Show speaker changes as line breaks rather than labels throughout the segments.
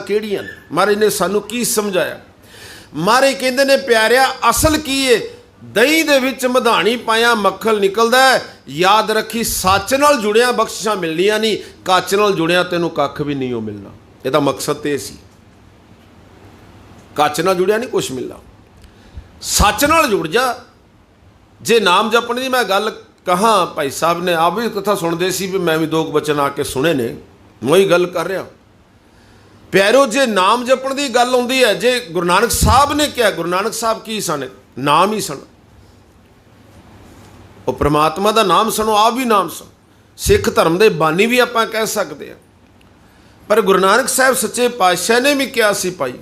ਕਿਹੜੀਆਂ ਨੇ? महाराज ने सानू की समझाया? महाराज कहते ने प्यारिया असल की है, दही दे विच मधानी पाया मक्खल निकलदा है। याद रखी सच नाल जुड़िया बख्शिशां मिलनियां नहीं, कच नाल जुड़िया तैनूं कख भी नहीं मिलना। इहदा मकसद तो सी, कच नाल जुड़िया नहीं कुछ मिलना, सच नाल जुड़ जा। जे नाम जपने की मैं गल कहाँ, भाई साहब ने आप भी कथा सुनते सी, भी मैं भी दो बचन आके सुने ने, वही गल कर रहा प्यारो। जे नाम जपण की गल आउंदी है, जे गुरु नानक साहब ने क्या, गुरु नानक साहब की सन, नाम ही सन, वो परमात्मा का नाम सनो, आप भी नाम सन, सिख धर्म के बानी भी आप कह सकते हैं। पर गुरु नानक साहब सच्चे पातशाह ने भी क्या सी भाई,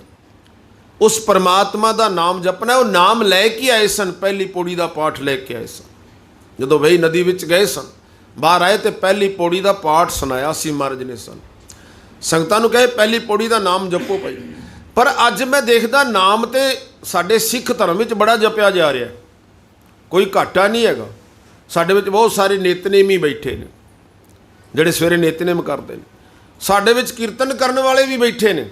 उस परमात्मा का नाम जपना। वो नाम लैके आए सन, पहली पौड़ी का पाठ लैके आए सन। जो वही नदी विच गए सन, बाहर आए तो पहली पौड़ी का पाठ सुनाया सी महाराज ने सन। संगतां नूं कहे पहली पौड़ी का नाम जपो भाई। पर अज मैं देखदा नाम तो साडे सिख धर्म विच बड़ा जपिया जा रहा, कोई घाटा नहीं हैगा। साडे विच बहुत सारे नितनेमी बैठे ने, जिहड़े सवेरे नितनेम करते हैं। साडे विच कीर्तन करने वाले भी बैठे ने,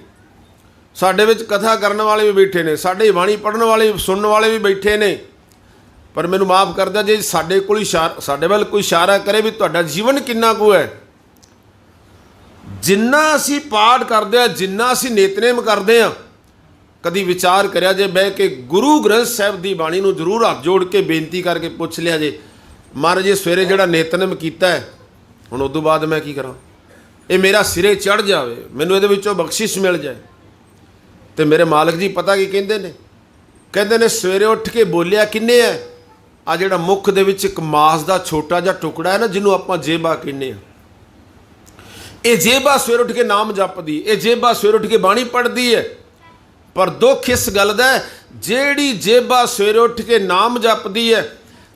साडे विच कथा करने वाले भी बैठे ने, साडे बाणी पढ़ने वाले सुनने वाले भी बैठे ने। पर मैनूं माफ़ कर दिया जे साडे कोल इशारा, साडे वल कोई इशारा करे भी तुहाडा जीवन किन्ना कु है, जिन्ना असीं पाठ करदे आ, जिन्ना असीं नितनेम करदे आ, कदी विचार करिया जे बह के गुरु ग्रंथ साहिब की बाणी नूं जरूर हाथ जोड़ के बेनती करके पुछ लिया जे, महाराज जी सवेरे जिहड़ा नितनेम कीता है, हुण उदों बाद मैं की करां, ये मेरा सिरे चढ़ जाए, मैनूं इहदे विचों बख्शिश मिल जाए। तो मेरे मालिक जी पता की कहंदे ने, कहंदे ने सवेरे उठ के बोलिया किन्ने है, आ जिहड़ा मुख दे विच एक मास का छोटा जिहा टुकड़ा है ना, जिन्हों आपां जेबा कहने आ, ये जेबा सवेरे उठ के नाम जपदी, ये जेबा सवेरे उठ के बाणी पढ़दी है। पर दुख इस गल दा है, जिहड़ी जेबा सवेरे उठ के नाम जपदी है,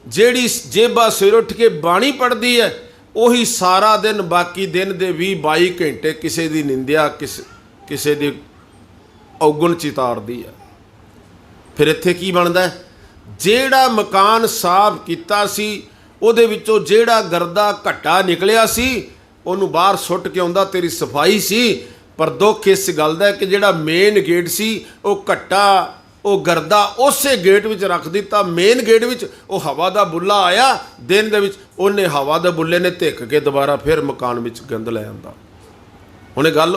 जिहड़ी जेबा सवेरे उठ के बाणी पढ़दी है, उही सारा दिन बाकी दिन दे 20-22 घंटे किसी की निंदिया, किसी की औगुण चितारदी है। फिर इत्थे की बनदा है, जेड़ा मकान साफ कीता सी, उहदे विचों जेड़ा गर्दा घट्टा निकलिया सी, उहनूं बाहर सुੱਟ के आउंदा, तेरी सफाई सी। पर दुख इस गल दा कि जिहड़ा मेन गेट सी, वो घट्टा वो गर्दा उसे गेट विच रख दिता। मेन गेट विच वो हवा दा बुल्ला आया, दिन दे विच उहने हवा दे बुल्ले ने धिक के दोबारा फिर मकान विच गंद लै आंदा। हुण गल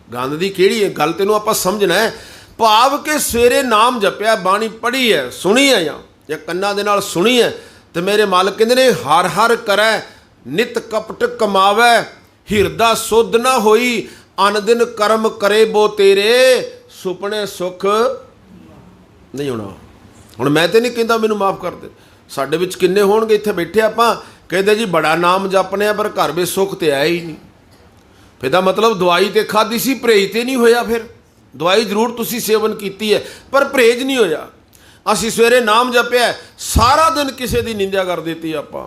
गंद दी किहड़ी है, गल तैनूं आपां समझना है। भाव के सवेरे नाम जपिया, बाणी पढ़ी है, सुनी है, या कन्ना दे नाल सुनी है, तो मेरे मालिक कहंदे ने हर हर करै नित कपट कमावै, हिरदा सुध ना होई, अन दिन कर्म करे बो तेरे, सुपने सुख नहीं होना। हुण मैं तो नहीं कहता, मैनूं माफ़ कर दे, साडे विच किन्ने होणगे इत्थे बैठे आपां कहदे जी बड़ा नाम जपने, पर घर में सुख तो आया ही नहीं। फिर दा मतलब दवाई तो खाधी सी, परहेज तो नहीं होया। फिर दवाई जरूर तुसी सेवन कीती है, पर परहेज नहीं होया। असीं सवेरे नाम जपिया, सारा दिन किसी की निंदा कर दी आपां,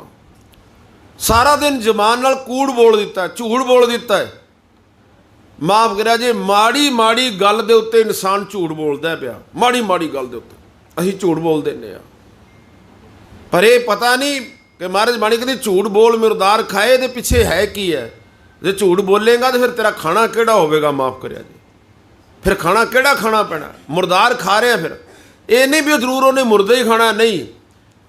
सारा दिन जबान नाल कूड़ बोल दिता, झूठ बोल दिता है। माफ़ करिया जे माड़ी माड़ी गल दे उत्ते इंसान झूठ बोलदा पिया, माड़ी माड़ी गल दे उत्ते असीं झूठ बोल दिंदे आ। पर यह पता नहीं कि महाराज बाणी कहंदी झूठ बोल मुर्दार खाए, दे पिछे है की है। जे झूठ बोलेगा तो फिर तेरा खाना किहड़ा होवेगा, माफ़ करिया जी, फिर खाना किहड़ा खाना पैना, मुर्दार खा रहे हैं। फिर ये नहीं भी जरूर उन्हें मुर्दे ही खाना, नहीं,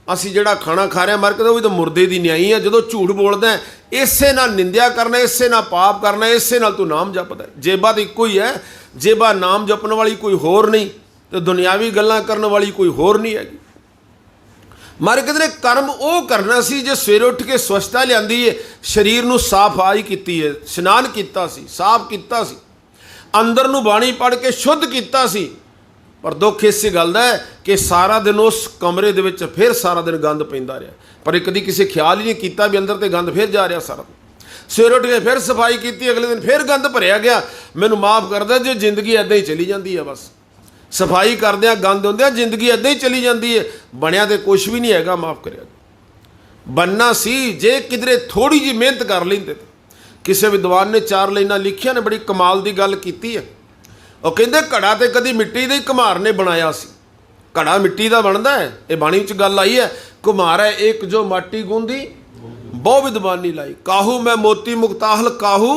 असी जिहड़ा खाना खा रहे हैं मर के, वो भी तो मुर्दे की न्याई है। जो झूठ बोलदा है, इसे नाल निंदिया करना, इसे नाल पाप करना, इसे नाल तू नाम जपदा है। जेबा तो इक्को ही है, जेबा नाम जपने वाली कोई होर नहीं, तो दुनियावी गल्लां करने वाली कोई होर नहीं हैगी। मारे कहते हैं कर्म वो करना सी जे सवेरे उठ के स्वच्छता लियांदी है, शरीर नूं सफाई कीती है, स्नान कीता सी, साफ कीता सी, अंदर नूं बाणी पढ़ के शुद्ध कीता सी। पर दुख इस गल दा है कि सारा दिन उस कमरे दे विच फिर सारा दिन गंद पैंदा रहा, पर कदी किसी ख्याल ही नहीं किया भी अंदर तो गंद फिर जा रहा सारा दिन। सवेरे उठ के फिर सफाई की, अगले दिन फिर गंद भरिया गया। मैनूं माफ़ करदा जो जिंदगी इदां ही चली जाती है, बस सफाई करदिआं गंद होंदिआं जिंदगी इदां ही चली जाती है। बनया तो कुछ भी नहीं हैगा, माफ़ करिया बनना सी जे किधरे थोड़ी जी मेहनत कर लेंदे। किसी विद्वान ने 4 लाइनां लिखियां ने, बड़ी कमाल की गल की है। वो कहते घड़ा तो कभी मिट्टी के कुम्हार ने बनाया सी, घड़ा मिट्टी का बनता है, ये बाणी च गल आई है। कुम्हार है एक जो माटी गूंदी बहु विद्वानी लाई, काहू मैं मोती मुक्ताहल काहू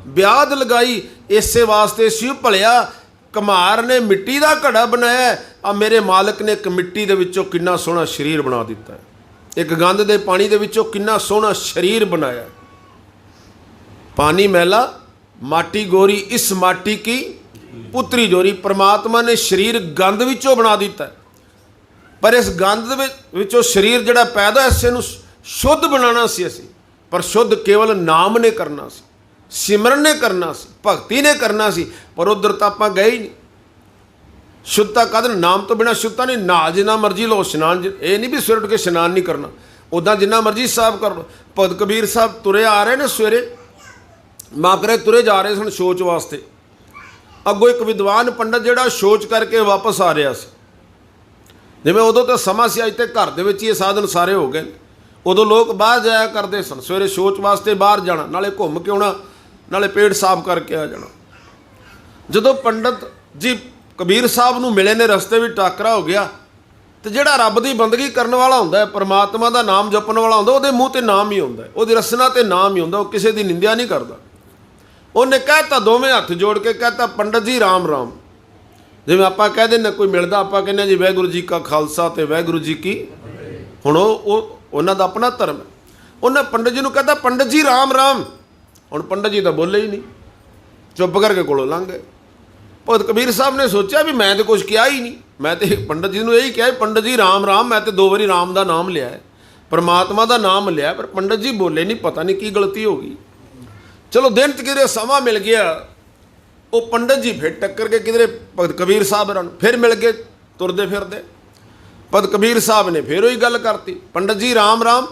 ब्याद लगाई इसे वास्ते सी भलिया कुम्हार ने मिट्टी का घड़ा बनाया, आ मेरे मालिक ने एक मिट्टी दे विचों कितना सोहना शरीर बना दिता है, एक गंद दे पानी दे विचों कितना सोहना शरीर बनाया। पानी मैला माटी गोरी, इस माटी की पुत्री जोरी। परमात्मा ने शरीर गंद विचों बना दिता है, पर इस गंद विचों शरीर जिहड़ा पैदा इसे नूं शुद्ध बनाना सी असीं, पर शुद्ध केवल नाम ने करना सी, सिमरन ने करना सी, भगती ने करना सी, पर उधर तो आपां गए ही नहीं। शुद्धता कद नाम तो बिना शुद्धता नहीं। ना जिन्ना मर्जी लो स्नान, ये नहीं भी सवेरे उठ के स्नान नहीं करना, उदा जिन्ना मर्जी साफ कर लो। भगत कबीर साहब तुरे आ रहे ने सवेरे, माफ करे तुरे जा रहे सन शौच वास्ते, अगों एक विद्वान पंडित जिहड़ा शौच करके वापस आ रहा सी। जिवें उदों तो समा सी, अज तो घर दे विच ये साधन सारे हो गए। उदों लोग बाहर जाया करते सन, सवेरे शौच वास्ते बाहर जाना, नाले घूम के आना, नाले पेट साफ करके आ जाना। जदों पंडित जी कबीर साहब नूं मिले ने, रस्ते भी टाकरा हो गया, तो जिहड़ा रब की बंदगी करने वाला हुंदा है, परमात्मा का नाम जपण वाला हुंदा, उहदे मूँह ते नाम ही हुंदा है, उहदी रसना ते नाम ही हुंदा, वो किसी की निंदिया नहीं करता। उन्हें कहता दोवें हथ जोड़ के कहता पंडित जी राम राम। जिवें आपां कह दिंदे कोई मिलदा आपां कहने जी वाहिगुरू जी का खालसा ते वाहिगुरू जी की, हुण उन्हां दा अपना धर्म है। उन्हें पंडित जी नूं कहता पंडित जी राम राम। हुण पंडित जी तो बोले ही नहीं, चुप करके कोलों लंघ गए। भगत कबीर साहब ने सोचा भी मैं तो कुछ किया ही नहीं, मैं तो पंडित जी नूं यही कहा पंडित जी राम राम, मैं तो 2 बारी राम का नाम लिया है, परमात्मा का नाम लिया, पर पंडित जी बोले नहीं, पता नहीं की गलती हो गई। चलो दिन किधरे समा मिल गया, वो पंडित जी फिर टक्कर के किधरे भगत कबीर साहब फिर मिल गए तुरदे फिरदे। भगत कबीर साहब ने फिर वही गल करती, पंडित जी राम राम।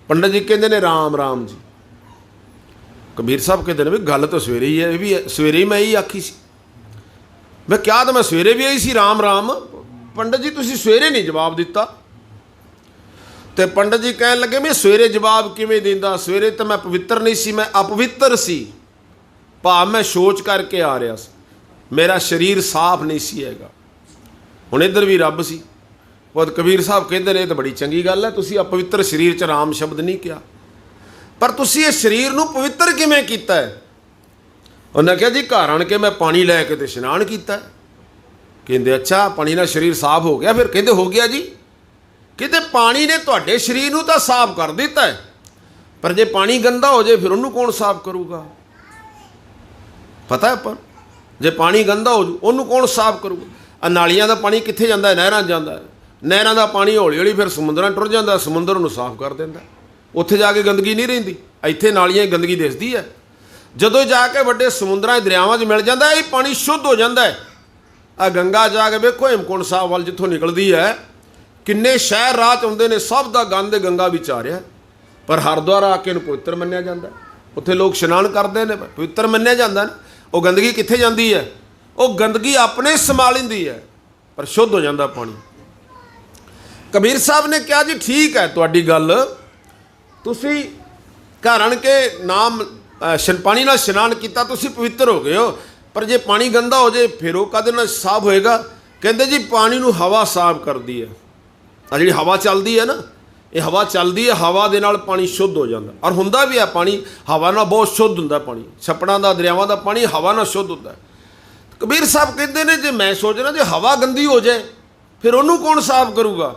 पंडित जी कहते ने राम राम जी। कबीर साहब कहते हैं भी गल तो सवेरे ही है, भी सवेरे ही मैं ही आखी सी, मैं क्या तो मैं सवेरे भी आई सी राम राम। पंडित जी तुसीं सवेरे नहीं जवाब दिता। तो पंडित जी कहन लगे मैं सवेरे जवाब किवें दिंदा, सवेरे तो मैं पवित्र नहीं सी, मैं अपवित्र सी, भाव मैं शौच करके आ रहा सी, मेरा शरीर साफ नहीं सी हैगा। हुण इधर भी रब सी। खुद कबीर साहब कहते हैं ये तो बड़ी चंगी गल है, तुसीं अपवित्र शरीर च राम शब्द नहीं किया, पर तुसीं इस शरीर नूं पवित्र किवें कीता है। उन्हें कहा जी घर आण के मैं पानी लैके ते इशनान कीता। कहते अच्छा पानी नाल शरीर साफ हो गया, फिर कहते हो गया जी, कहते पानी ने तुहाडे शरीर नूं तां साफ कर दिता है, पर जे पानी गंदा हो जाए फिर उन्होंने कौन साफ करूगा। पता है पर जे पानी गंदा हो जाए उन्होंने कौन साफ करूगा। नालियां का पानी कित्थे जांदा है, नहरां जांदा है, नहरां का पानी हौली हौली फिर समुद्रां टुर जांदा, समुद्र उन्होंने साफ कर दिंदा, उत्थे जाके गंदगी नहीं रहिंदी। इत्थे नालियां गंदगी दिसदी है, जदों जाके वड्डे समुद्रां दरियावां 'च मिल जांदा है, ये पानी शुद्ध हो जाता है। आ गंगा जाके वेखो हेमकुंड साहब वाल जिथों निकलदी है, किन्ने शहर राह च आउंदे ने, सब दा गंद गंगा विच आ रिहा, पर हरिद्वार आके इहनूं पवित्र मन्निया जांदा। उत्थे लोग इशनान करदे ने, पवित्र मन्निया जांदा ना। वो गंदगी कित्थे जांदी है, वो गंदगी अपने समा लैंदी है, पर शुद्ध हो जाता पानी। कबीर साहब ने कहा जी ठीक है तुहाडी गल, तुसीं घर आण के नाम पानी नाल इशनान किया, तुसीं पवित्र हो गए हो, पर जे पानी गंदा हो जाए फिर वो कदे नाल साफ होएगा। कहते जी पानी नूं हवा साफ करदी है, आ जिहड़ी हवा चलदी है ना, ये हवा चलदी है, हवा दे नाल पानी शुद्ध हो जाता, और हुंदा भी है पानी हवा नाल बहुत शुद्ध हुंदा। पानी छप्पड़ां दा दरियावां दा पानी हवा नाल शुद्ध हुंदा। कबीर साहब कहते हैं जे मैं सोचना जे हवा गंदी हो जाए फिर उन्होंने कौन साफ करूगा।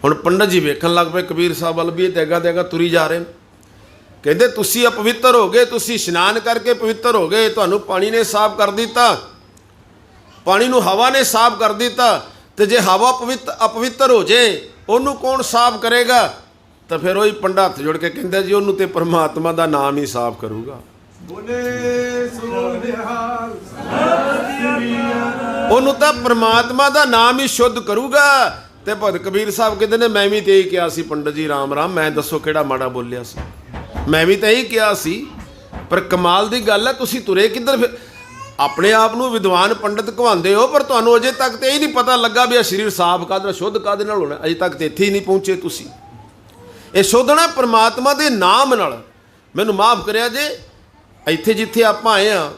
हुण पंडित जी वेखण लग पे कबीर साहब वाल भी तेगा तेगा तुरी जा रहे हैं। कहते तुसीं अपवित्र हो गए, तुसीं इशनान करके पवित्र हो गए, तुहानूं पानी ने साफ कर दिता, पानी नूं हवा ने साफ कर दिता, तो जे हवा अपवित्र हो जाए उन्होंने कौन साफ करेगा। तो फिर वही पंडा हथ जोड़ के कहता जी उन्होंने तो परमात्मा का नाम ही साफ करूगा, उन्होंने तो परमात्मा का नाम ही शुद्ध करूगा। तो भगत कबीर साहब कहते हैं मैं भी तो यही कहा सी पंडित जी राम राम, मैं दसो किहड़ा माड़ा बोलिया सी, मैं भी तो यही कहा सी, पर कमाल की गल है तुसीं तुरे किधर। फिर अपने आप को विद्वान पंडित कहवाते हो, पर तुहानूं अजे तक तो यही नहीं पता लगा भी शरीर साफ काहदे शुद्ध काहदे नाल होना, अजे तक तो इत्थे ही नहीं पहुँचे तुसीं। ये शुद्धना परमात्मा के नाम नाल। मैनूं माफ़ करिया जे इत्थे जिथे आपां आए हाँ,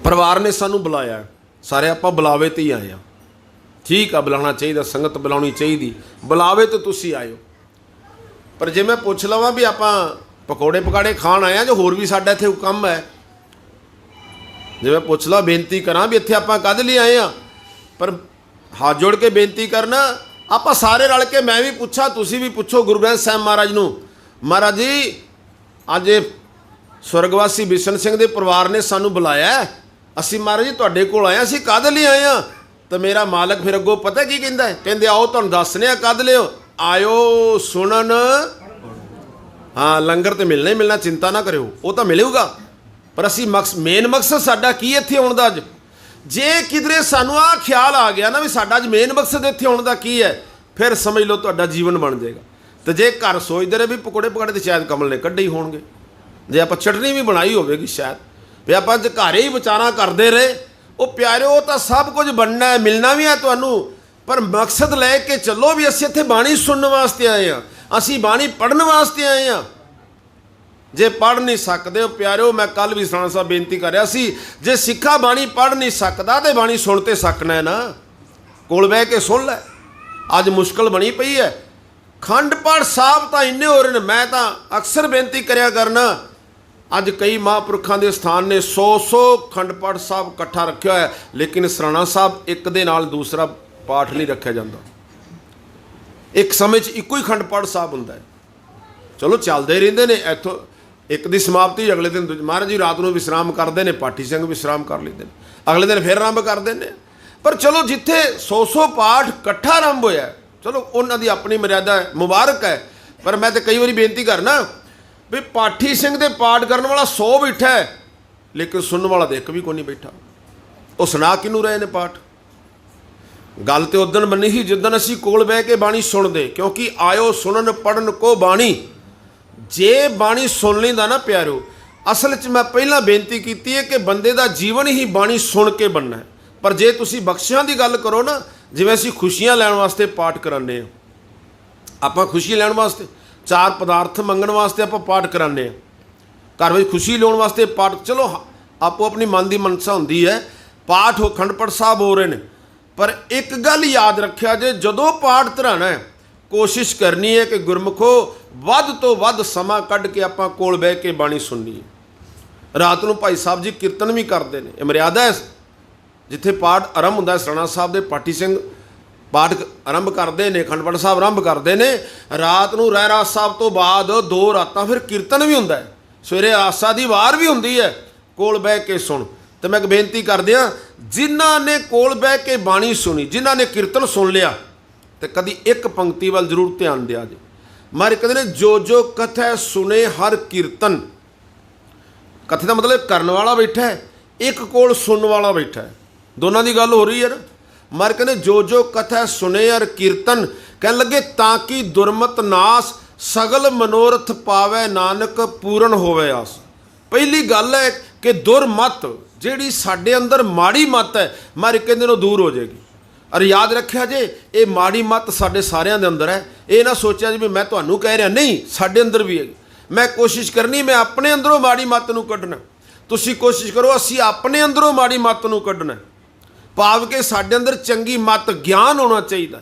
परिवार ने सानूं बुलाया, सारे आपां बुलावे ते ही आए हाँ, ठीक है बुलाना चाहिए, संगत बुलानी चाहिए, बुलावे तो तुसीं आए हो। पर जे मैं पुछ लवां भी आपां ਪਕੌੜੇ ਪਕਾੜੇ ਖਾਣ ਆਏ ਆ ਜੋ ਹੋਰ ਵੀ ਸਾਡਾ ਇੱਥੇ ਕੰਮ ਹੈ। ਜਿਵੇਂ ਪੁੱਛ ਲਾ, ਬੇਨਤੀ ਕਰਾਂ ਵੀ ਇੱਥੇ ਆਪਾਂ ਕਦ ਲਈ ਆਏ ਆ, ਪਰ ਹੱਥ ਜੋੜ ਕੇ ਬੇਨਤੀ ਕਰਨਾ ਆਪਾਂ ਸਾਰੇ ਰਲ ਕੇ, ਮੈਂ ਵੀ ਪੁੱਛਾਂ ਤੁਸੀਂ ਵੀ ਪੁੱਛੋ ਗੁਰੂ ਗ੍ਰੰਥ ਸਾਹਿਬ ਮਹਾਰਾਜ ਨੂੰ, ਮਹਾਰਾਜ ਜੀ ਅੱਜ ਸਵਰਗਵਾਸੀ ਬਿਸ਼ਨ ਸਿੰਘ ਦੇ ਪਰਿਵਾਰ ਨੇ ਸਾਨੂੰ ਬੁਲਾਇਆ, ਅਸੀਂ ਮਹਾਰਾਜ ਜੀ ਤੁਹਾਡੇ ਕੋਲ ਆਏ, ਅਸੀਂ ਕਦ ਲਈ ਆਏ ਆ। ਤਾਂ ਮੇਰਾ ਮਾਲਕ ਫਿਰ ਅੱਗੋਂ ਪਤਾ ਕੀ ਕਹਿੰਦਾ ਹੈ, ਕਹਿੰਦੇ ਆਓ ਤੁਹਾਨੂੰ ਦੱਸਨੇ ਆ ਕਦ ਲਿਓ, ਆਇਓ ਸੁਣਨ। ਹਾਂ, ਲੰਗਰ ਤੇ ਮਿਲਣਾ ਹੀ ਮਿਲਣਾ, ਚਿੰਤਾ ਨਾ ਕਰਿਓ, ਉਹ ਤਾਂ ਮਿਲੇਗਾ, ਪਰ ਅਸੀਂ ਮੇਨ ਮਕਸਦ ਸਾਡਾ ਕੀ ਇੱਥੇ ਆਉਣ ਦਾ। ਅੱਜ ਜੇ ਕਿਧਰੇ ਸਾਨੂੰ ਆਹ ਖਿਆਲ ਆ ਗਿਆ ਨਾ ਵੀ ਸਾਡਾ ਅੱਜ ਮੇਨ ਮਕਸਦ ਇੱਥੇ ਆਉਣ ਦਾ ਕੀ ਹੈ, ਫਿਰ ਸਮਝ ਲਓ ਤੁਹਾਡਾ ਜੀਵਨ ਬਣ ਜਾਏਗਾ। ਤੇ ਜੇ ਘਰ ਸੋਚਦੇ ਰਹੇ ਵੀ ਪਕੌੜੇ ਪਕਾੜੇ ਤੇ ਸ਼ਾਇਦ ਕਮਲ ਨੇ ਕੱਢੇ ਹੀ ਹੋਣਗੇ, ਜੇ ਆਪਾਂ ਚਟਨੀ ਵੀ ਬਣਾਈ ਹੋਵੇਗੀ ਸ਼ਾਇਦ, ਵੀ ਆਪਾਂ ਜੇ ਘਰੇ ਹੀ ਵਿਚਾਰਾਂ ਕਰਦੇ ਰਹੇ, ਉਹ ਪਿਆਰਿਓ ਉਹ ਤਾਂ ਸਭ ਕੁਝ ਬਣਨਾ ਹੈ, ਮਿਲਣਾ ਵੀ ਹੈ ਤੁਹਾਨੂੰ, ਪਰ ਮਕਸਦ ਲੈ ਕੇ ਚੱਲੋ ਵੀ ਅਸੀਂ ਇੱਥੇ ਬਾਣੀ ਸੁਣਨ ਵਾਸਤੇ ਆਏ ਹਾਂ, ਅਸੀਂ ਬਾਣੀ ਪੜ੍ਹਨ ਵਾਸਤੇ ਆਏ ਹਾਂ। ਜੇ ਪੜ੍ਹ ਨਹੀਂ ਸਕਦੇ ਹੋ ਪਿਆਰਿਓ, ਮੈਂ ਕੱਲ ਵੀ ਸਰਾਣਾ ਸਾਹਿਬ ਬੇਨਤੀ ਕਰ ਰਿਹਾ ਸੀ, ਜੇ ਸਿੱਖਾ ਬਾਣੀ ਪੜ੍ਹ ਨਹੀਂ ਸਕਦਾ ਤੇ ਬਾਣੀ ਸੁਣ ਤੇ ਸਕਣਾ ਹੈ ਨਾ, ਕੋਲ ਬਹਿ ਕੇ ਸੁਣ ਲੈ। ਅੱਜ ਮੁਸ਼ਕਲ ਬਣੀ ਪਈ ਹੈ, ਖੰਡ ਪਾਠ ਸਾਹਿਬ ਤਾਂ ਇੰਨੇ ਹੋ ਰਹੇ ਨੇ, ਮੈਂ ਤਾਂ ਅਕਸਰ ਬੇਨਤੀ ਕਰਿਆ ਕਰਨਾ, ਅੱਜ ਕਈ ਮਹਾਂਪੁਰਖਾਂ ਦੇ ਸਥਾਨ ਨੇ 100 ਖੰਡ ਪਾਠ ਸਾਹਿਬ ਇਕੱਠਾ ਰੱਖਿਆ ਹੋਇਆ, ਲੇਕਿਨ ਸਰਾਣਾ ਸਾਹਿਬ ਇੱਕ ਦੇ ਨਾਲ ਦੂਸਰਾ ਪਾਠ ਨਹੀਂ ਰੱਖਿਆ ਜਾਂਦਾ। ਇੱਕ ਸਮੇਂ 'ਚ ਇੱਕੋ ਹੀ ਖੰਡ ਪਾਠ ਸਾਹਿਬ ਹੁੰਦਾ ਹੈ, ਚਲੋ ਚੱਲਦੇ ਰਹਿੰਦੇ ਨੇ, ਇੱਥੋਂ ਇੱਕ ਦੀ ਸਮਾਪਤੀ ਅਗਲੇ ਦਿਨ ਮਹਾਰਾਜ ਜੀ ਰਾਤ ਨੂੰ ਵਿਸ਼ਰਾਮ ਕਰਦੇ ਨੇ, ਪਾਠੀ ਸਿੰਘ ਵਿਸ਼ਰਾਮ ਕਰ ਲੈਂਦੇ ਨੇ, ਅਗਲੇ ਦਿਨ ਫਿਰ ਆਰੰਭ ਕਰ ਦਿੰਦੇ ਨੇ। ਪਰ ਚਲੋ ਜਿੱਥੇ 100 ਪਾਠ ਇਕੱਠਾ ਆਰੰਭ ਹੋਇਆ, ਚਲੋ ਉਹਨਾਂ ਦੀ ਆਪਣੀ ਮਰਿਆਦਾ ਹੈ, ਮੁਬਾਰਕ ਹੈ, ਪਰ ਮੈਂ ਤਾਂ ਕਈ ਵਾਰੀ ਬੇਨਤੀ ਕਰਨਾ ਵੀ ਪਾਠੀ ਸਿੰਘ ਦੇ ਪਾਠ ਕਰਨ ਵਾਲਾ 100 ਬੈਠਾ ਹੈ, ਲੇਕਿਨ ਸੁਣਨ ਵਾਲਾ ਤਾਂ ਇੱਕ ਵੀ ਕੋਈ ਨਹੀਂ ਬੈਠਾ। ਉਹ ਸੁਣਾ ਕਿਹਨੂੰ ਰਹੇ ਨੇ ਪਾਠ? ਗੱਲ ਤੇ ਉਦਣ ਮੰਨੀ ਸੀ ਜਿੱਦਣ ਅਸੀਂ ਕੋਲ ਬਹਿ ਕੇ ਬਾਣੀ ਸੁਣਦੇ, ਕਿਉਂਕਿ ਆਇਓ ਸੁਣਨ ਪੜਨ ਕੋ ਬਾਣੀ। ਜੇ ਬਾਣੀ ਸੁਣ ਲੈਂਦਾ ਨਾ ਪਿਆਰਿਓ, ਅਸਲ 'ਚ ਮੈਂ ਪਹਿਲਾਂ ਬੇਨਤੀ ਕੀਤੀ ਹੈ ਕਿ ਬੰਦੇ ਦਾ ਜੀਵਨ ਹੀ ਬਾਣੀ ਸੁਣ ਕੇ ਬਣਨਾ ਹੈ। ਪਰ ਜੇ ਤੁਸੀਂ ਬਖਸ਼ਿਆਂ ਦੀ ਗੱਲ ਕਰੋ ਨਾ, ਜਿਵੇਂ ਅਸੀਂ ਖੁਸ਼ੀਆਂ ਲੈਣ ਵਾਸਤੇ ਪਾਠ ਕਰਾਉਂਦੇ ਹਾਂ, ਆਪਾਂ ਖੁਸ਼ੀ ਲੈਣ ਵਾਸਤੇ, ਚਾਰ ਪਦਾਰਥ ਮੰਗਣ ਵਾਸਤੇ ਆਪਾਂ ਪਾਠ ਕਰਾਉਂਦੇ ਹਾਂ, ਘਰ ਵਿੱਚ ਖੁਸ਼ੀ ਲਿਆਉਣ ਵਾਸਤੇ ਪਾਠ, ਚਲੋ ਆਪੋ ਆਪਣੀ ਮਨ ਦੀ ਮਨਸਾ ਹੁੰਦੀ ਹੈ, ਪਾਠ ਅਖੰਡ ਪਾਠ ਸਾਹਿਬ ਹੋ ਰਹੇ ਨੇ। ਪਰ ਇੱਕ ਗੱਲ ਯਾਦ ਰੱਖਿਆ ਜੇ, ਜਦੋਂ ਪਾਠ ਧਰਾਣਾ ਹੈ, ਕੋਸ਼ਿਸ਼ ਕਰਨੀ ਹੈ ਕਿ ਗੁਰਮੁਖੋ ਵੱਧ ਤੋਂ ਵੱਧ ਸਮਾਂ ਕੱਢ ਕੇ ਆਪਾਂ ਕੋਲ ਬਹਿ ਕੇ ਬਾਣੀ ਸੁਣਨੀ ਹੈ। ਰਾਤ ਨੂੰ ਭਾਈ ਸਾਹਿਬ ਜੀ ਕੀਰਤਨ ਵੀ ਕਰਦੇ ਨੇ, ਇਹ ਮਰਿਆਦਾ ਹੈ। ਜਿੱਥੇ ਪਾਠ ਆਰੰਭ ਹੁੰਦਾ, ਸਰਾਣਾ ਸਾਹਿਬ ਦੇ ਪਾਠੀ ਸਿੰਘ ਪਾਠ ਆਰੰਭ ਕਰਦੇ ਨੇ, ਅਖੰਡ ਪਾਠ ਸਾਹਿਬ ਆਰੰਭ ਕਰਦੇ ਨੇ, ਰਾਤ ਨੂੰ ਰਹਿਰਾਸ ਸਾਹਿਬ ਤੋਂ ਬਾਅਦ 2 ਰਾਤਾਂ ਫਿਰ ਕੀਰਤਨ ਵੀ ਹੁੰਦਾ ਹੈ, ਸਵੇਰੇ ਆਸਾ ਦੀ ਵਾਰ ਵੀ ਹੁੰਦੀ ਹੈ। ਕੋਲ ਬਹਿ ਕੇ ਸੁਣ। ਤੇ ਮੈਂ ਇੱਕ ਬੇਨਤੀ ਕਰਦਿਆਂ, ਜਿਨ੍ਹਾਂ ਨੇ ਕੋਲ ਬਹਿ ਕੇ ਬਾਣੀ ਸੁਣੀ, ਜਿਨ੍ਹਾਂ ਨੇ ਕੀਰਤਨ ਸੁਣ ਲਿਆ, ਤੇ ਕਦੀ ਇੱਕ ਪੰਕਤੀ ਵੱਲ ਜ਼ਰੂਰ ਧਿਆਨ ਦਿਆ ਜੇ। ਮਾਰੇ ਕਹਿੰਦੇ ਨੇ ਜੋ ਜੋ ਕਥੈ ਸੁਣੇ ਹਰ ਕੀਰਤਨ। ਕਥੇ ਦਾ ਮਤਲਬ ਕਰਨ ਵਾਲਾ ਬੈਠਾ ਹੈ, ਇੱਕ ਕੋਲ ਸੁਣਨ ਵਾਲਾ ਬੈਠਾ ਹੈ, ਦੋਨਾਂ ਦੀ ਗੱਲ ਹੋ ਰਹੀ ਹੈ। ਮਾਰੇ ਕਹਿੰਦੇ ਜੋ ਜੋ ਕਥੈ ਸੁਣੇ ਹਰ ਕੀਰਤਨ, ਕਹਿਣ ਲੱਗੇ ਤਾਂ ਕਿ ਦੁਰਮਤ ਨਾਸ ਸਗਲ ਮਨੋਰਥ ਪਾਵੇ ਨਾਨਕ ਪੂਰਨ ਹੋਵੇ ਆਸ। ਪਹਿਲੀ ਗੱਲ ਹੈ ਕਿ ਦੁਰਮਤ ਜਿਹੜੀ ਸਾਡੇ ਅੰਦਰ ਮਾੜੀ ਮੱਤ ਹੈ, ਮਾਰੇ ਕਹਿੰਦੇ ਨੂੰ ਦੂਰ ਹੋ ਜਾਏਗੀ। ਔਰ ਯਾਦ ਰੱਖਿਆ ਜੇ, ਇਹ ਮਾੜੀ ਮੱਤ ਸਾਡੇ ਸਾਰਿਆਂ ਦੇ ਅੰਦਰ ਹੈ। ਇਹ ਨਾ ਸੋਚਿਆ ਜੀ ਵੀ ਮੈਂ ਤੁਹਾਨੂੰ ਕਹਿ ਰਿਹਾ, ਨਹੀਂ, ਸਾਡੇ ਅੰਦਰ ਵੀ ਹੈ। ਮੈਂ ਕੋਸ਼ਿਸ਼ ਕਰਨੀ ਮੈਂ ਆਪਣੇ ਅੰਦਰੋਂ ਮਾੜੀ ਮੱਤ ਨੂੰ ਕੱਢਣਾ, ਤੁਸੀਂ ਕੋਸ਼ਿਸ਼ ਕਰੋ ਅਸੀਂ ਆਪਣੇ ਅੰਦਰੋਂ ਮਾੜੀ ਮੱਤ ਨੂੰ ਕੱਢਣਾ, ਭਾਵ ਕਿ ਸਾਡੇ ਅੰਦਰ ਚੰਗੀ ਮੱਤ ਗਿਆਨ ਹੋਣਾ ਚਾਹੀਦਾ।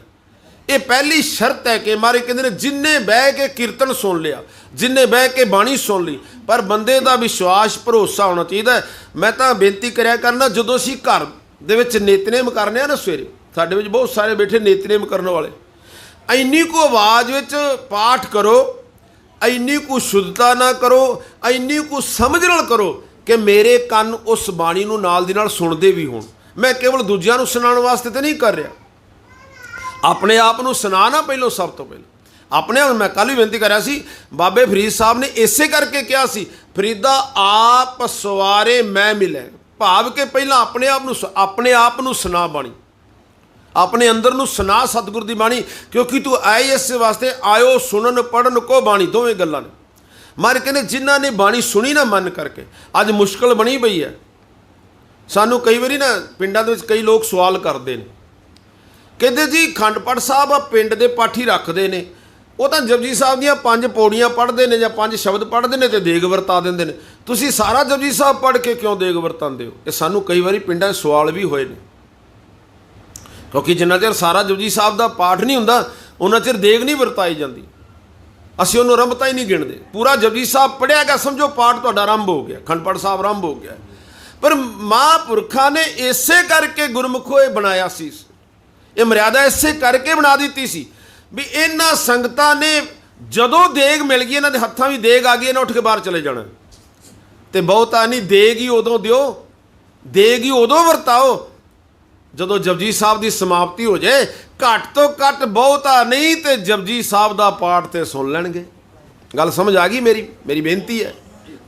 ਇਹ ਪਹਿਲੀ ਸ਼ਰਤ ਹੈ ਕਿ ਮਾਰੇ ਕਹਿੰਦੇ ਨੇ ਜਿੰਨੇ ਬਹਿ ਕੇ ਕੀਰਤਨ ਸੁਣ ਲਿਆ, ਜਿੰਨੇ ਬਹਿ ਕੇ ਬਾਣੀ ਸੁਣ ਲਈ, ਪਰ ਬੰਦੇ ਦਾ ਵਿਸ਼ਵਾਸ ਭਰੋਸਾ ਹੋਣਾ ਚਾਹੀਦਾ। ਮੈਂ ਤਾਂ ਬੇਨਤੀ ਕਰਿਆ ਕਰਨਾ, ਜਦੋਂ ਅਸੀਂ ਘਰ ਦੇ ਵਿੱਚ ਨਿਤਨੇਮ ਕਰਨੇ ਆ ਨਾ, ਸਵੇਰੇ ਸਾਡੇ ਵਿੱਚ ਬਹੁਤ ਸਾਰੇ ਬੈਠੇ ਨਿਤਨੇਮ ਕਰਨ ਵਾਲੇ, ਇੰਨੀ ਕੁ ਆਵਾਜ਼ ਵਿੱਚ ਪਾਠ ਕਰੋ, ਇੰਨੀ ਕੁ ਸ਼ੁੱਧਤਾ ਨਾ ਕਰੋ, ਇੰਨੀ ਕੁ ਸਮਝ ਨਾਲ ਕਰੋ ਕਿ ਮੇਰੇ ਕੰਨ ਉਸ ਬਾਣੀ ਨੂੰ ਨਾਲ ਦੀ ਨਾਲ ਸੁਣਦੇ ਵੀ ਹੋਣ। ਮੈਂ ਕੇਵਲ ਦੂਜਿਆਂ ਨੂੰ ਸੁਣਾਉਣ ਵਾਸਤੇ ਤਾਂ ਨਹੀਂ ਕਰ ਰਿਹਾ, ਆਪਣੇ ਆਪ ਨੂੰ ਸੁਣਾ ਨਾ ਪਹਿਲੋਂ, ਸਭ ਤੋਂ ਪਹਿਲਾਂ ਆਪਣੇ ਆਪ। ਮੈਂ ਕੱਲ੍ਹ ਵੀ ਬੇਨਤੀ ਕਰ ਰਿਹਾ ਸੀ, ਬਾਬੇ ਫਰੀਦ ਸਾਹਿਬ ਨੇ ਇਸੇ ਕਰਕੇ ਕਿਹਾ ਸੀ, ਫਰੀਦਾ ਆਪ ਸਵਾਰੇ ਮੈਂ ਮਿਲੇ, ਭਾਵ ਕਿ ਪਹਿਲਾਂ ਆਪਣੇ ਆਪ ਨੂੰ ਸੁਣਾ ਬਾਣੀ, ਆਪਣੇ ਅੰਦਰ ਨੂੰ ਸੁਣਾ ਸਤਿਗੁਰ ਦੀ ਬਾਣੀ, ਕਿਉਂਕਿ ਤੂੰ ਆਏ ਇਸ ਵਾਸਤੇ, ਆਇਓ ਸੁਣਨ ਪੜਨ ਕੋ ਬਾਣੀ, ਦੋਵੇਂ ਗੱਲਾਂ ਨੇ। ਮਾਰੇ ਕਹਿੰਦੇ ਜਿਨ੍ਹਾਂ ਨੇ ਬਾਣੀ ਸੁਣੀ ਨਾ ਮਨ ਕਰਕੇ, ਅੱਜ ਮੁਸ਼ਕਲ ਬਣੀ ਪਈ ਹੈ। ਸਾਨੂੰ ਕਈ ਵਾਰੀ ਨਾ ਪਿੰਡਾਂ ਦੇ ਵਿੱਚ ਕਈ ਲੋਕ ਸਵਾਲ ਕਰਦੇ ਨੇ, ਕਹਿੰਦੇ ਜੀ ਅਖੰਡ ਪਾਠ ਸਾਹਿਬ ਆ ਪਿੰਡ ਦੇ ਪਾਠੀ ਰੱਖਦੇ ਨੇ, ਉਹ ਤਾਂ ਜਪਜੀ ਸਾਹਿਬ ਦੀਆਂ 5 ਪੌੜੀਆਂ ਪੜ੍ਹਦੇ ਨੇ ਜਾਂ 5 ਸ਼ਬਦ ਪੜ੍ਹਦੇ ਨੇ ਤੇ ਦੇਗ ਵਰਤਾ ਦਿੰਦੇ ਨੇ, ਤੁਸੀਂ ਸਾਰਾ ਜਪਜੀ ਸਾਹਿਬ ਪੜ੍ਹ ਕੇ ਕਿਉਂ ਦੇਗ ਵਰਤਾਉਂਦੇ ਹੋ? ਇਹ ਸਾਨੂੰ ਕਈ ਵਾਰੀ ਪਿੰਡਾਂ 'ਚ ਸਵਾਲ ਵੀ ਹੋਏ ਨੇ, ਕਿਉਂਕਿ ਜਿੰਨਾ ਚਿਰ ਸਾਰਾ ਜਪਜੀ ਸਾਹਿਬ ਦਾ ਪਾਠ ਨਹੀਂ ਹੁੰਦਾ, ਉਹਨਾਂ ਚਿਰ ਦੇਗ ਨਹੀਂ ਵਰਤਾਈ ਜਾਂਦੀ। ਅਸੀਂ ਉਹਨੂੰ ਆਰੰਭਤਾ ਹੀ ਨਹੀਂ ਗਿਣਦੇ। ਪੂਰਾ ਜਪਜੀ ਸਾਹਿਬ ਪੜ੍ਹਿਆ ਗਿਆ, ਸਮਝੋ ਪਾਠ ਤੁਹਾਡਾ ਆਰੰਭ ਹੋ ਗਿਆ, ਅਖੰਡ ਪਾਠ ਸਾਹਿਬ ਆਰੰਭ ਹੋ ਗਿਆ। ਪਰ ਮਹਾਂਪੁਰਖਾਂ ਨੇ ਇਸੇ ਕਰਕੇ ਗੁਰਮੁਖੋ ਇਹ ਬਣਾਇਆ ਸੀ, ਇਹ ਮਰਿਆਦਾ ਇਸੇ ਕਰਕੇ ਬਣਾ ਦਿੱਤੀ ਸੀ ਵੀ ਇਹਨਾਂ ਸੰਗਤਾਂ ਨੇ ਜਦੋਂ ਦੇਗ ਮਿਲ ਗਈ, ਇਹਨਾਂ ਦੇ ਹੱਥਾਂ ਵੀ ਦੇਗ ਆ ਗਈ, ਇਹਨਾਂ ਉੱਠ ਕੇ ਬਾਹਰ ਚਲੇ ਜਾਣਾ। ਤੇ ਬਹੁਤਾ ਨਹੀਂ, ਦੇਗ ਹੀ ਉਦੋਂ ਦਿਓ, ਦੇਗ ਹੀ ਉਦੋਂ ਵਰਤਾਓ ਜਦੋਂ ਜਪਜੀ ਸਾਹਿਬ ਦੀ ਸਮਾਪਤੀ ਹੋ ਜਾਏ। ਘੱਟ ਤੋਂ ਘੱਟ ਬਹੁਤਾ ਨਹੀਂ ਤੇ ਜਪਜੀ ਸਾਹਿਬ ਦਾ ਪਾਠ ਤੇ ਸੁਣ ਲੈਣਗੇ। ਗੱਲ ਸਮਝ ਆ ਗਈ ਮੇਰੀ ਬੇਨਤੀ ਹੈ।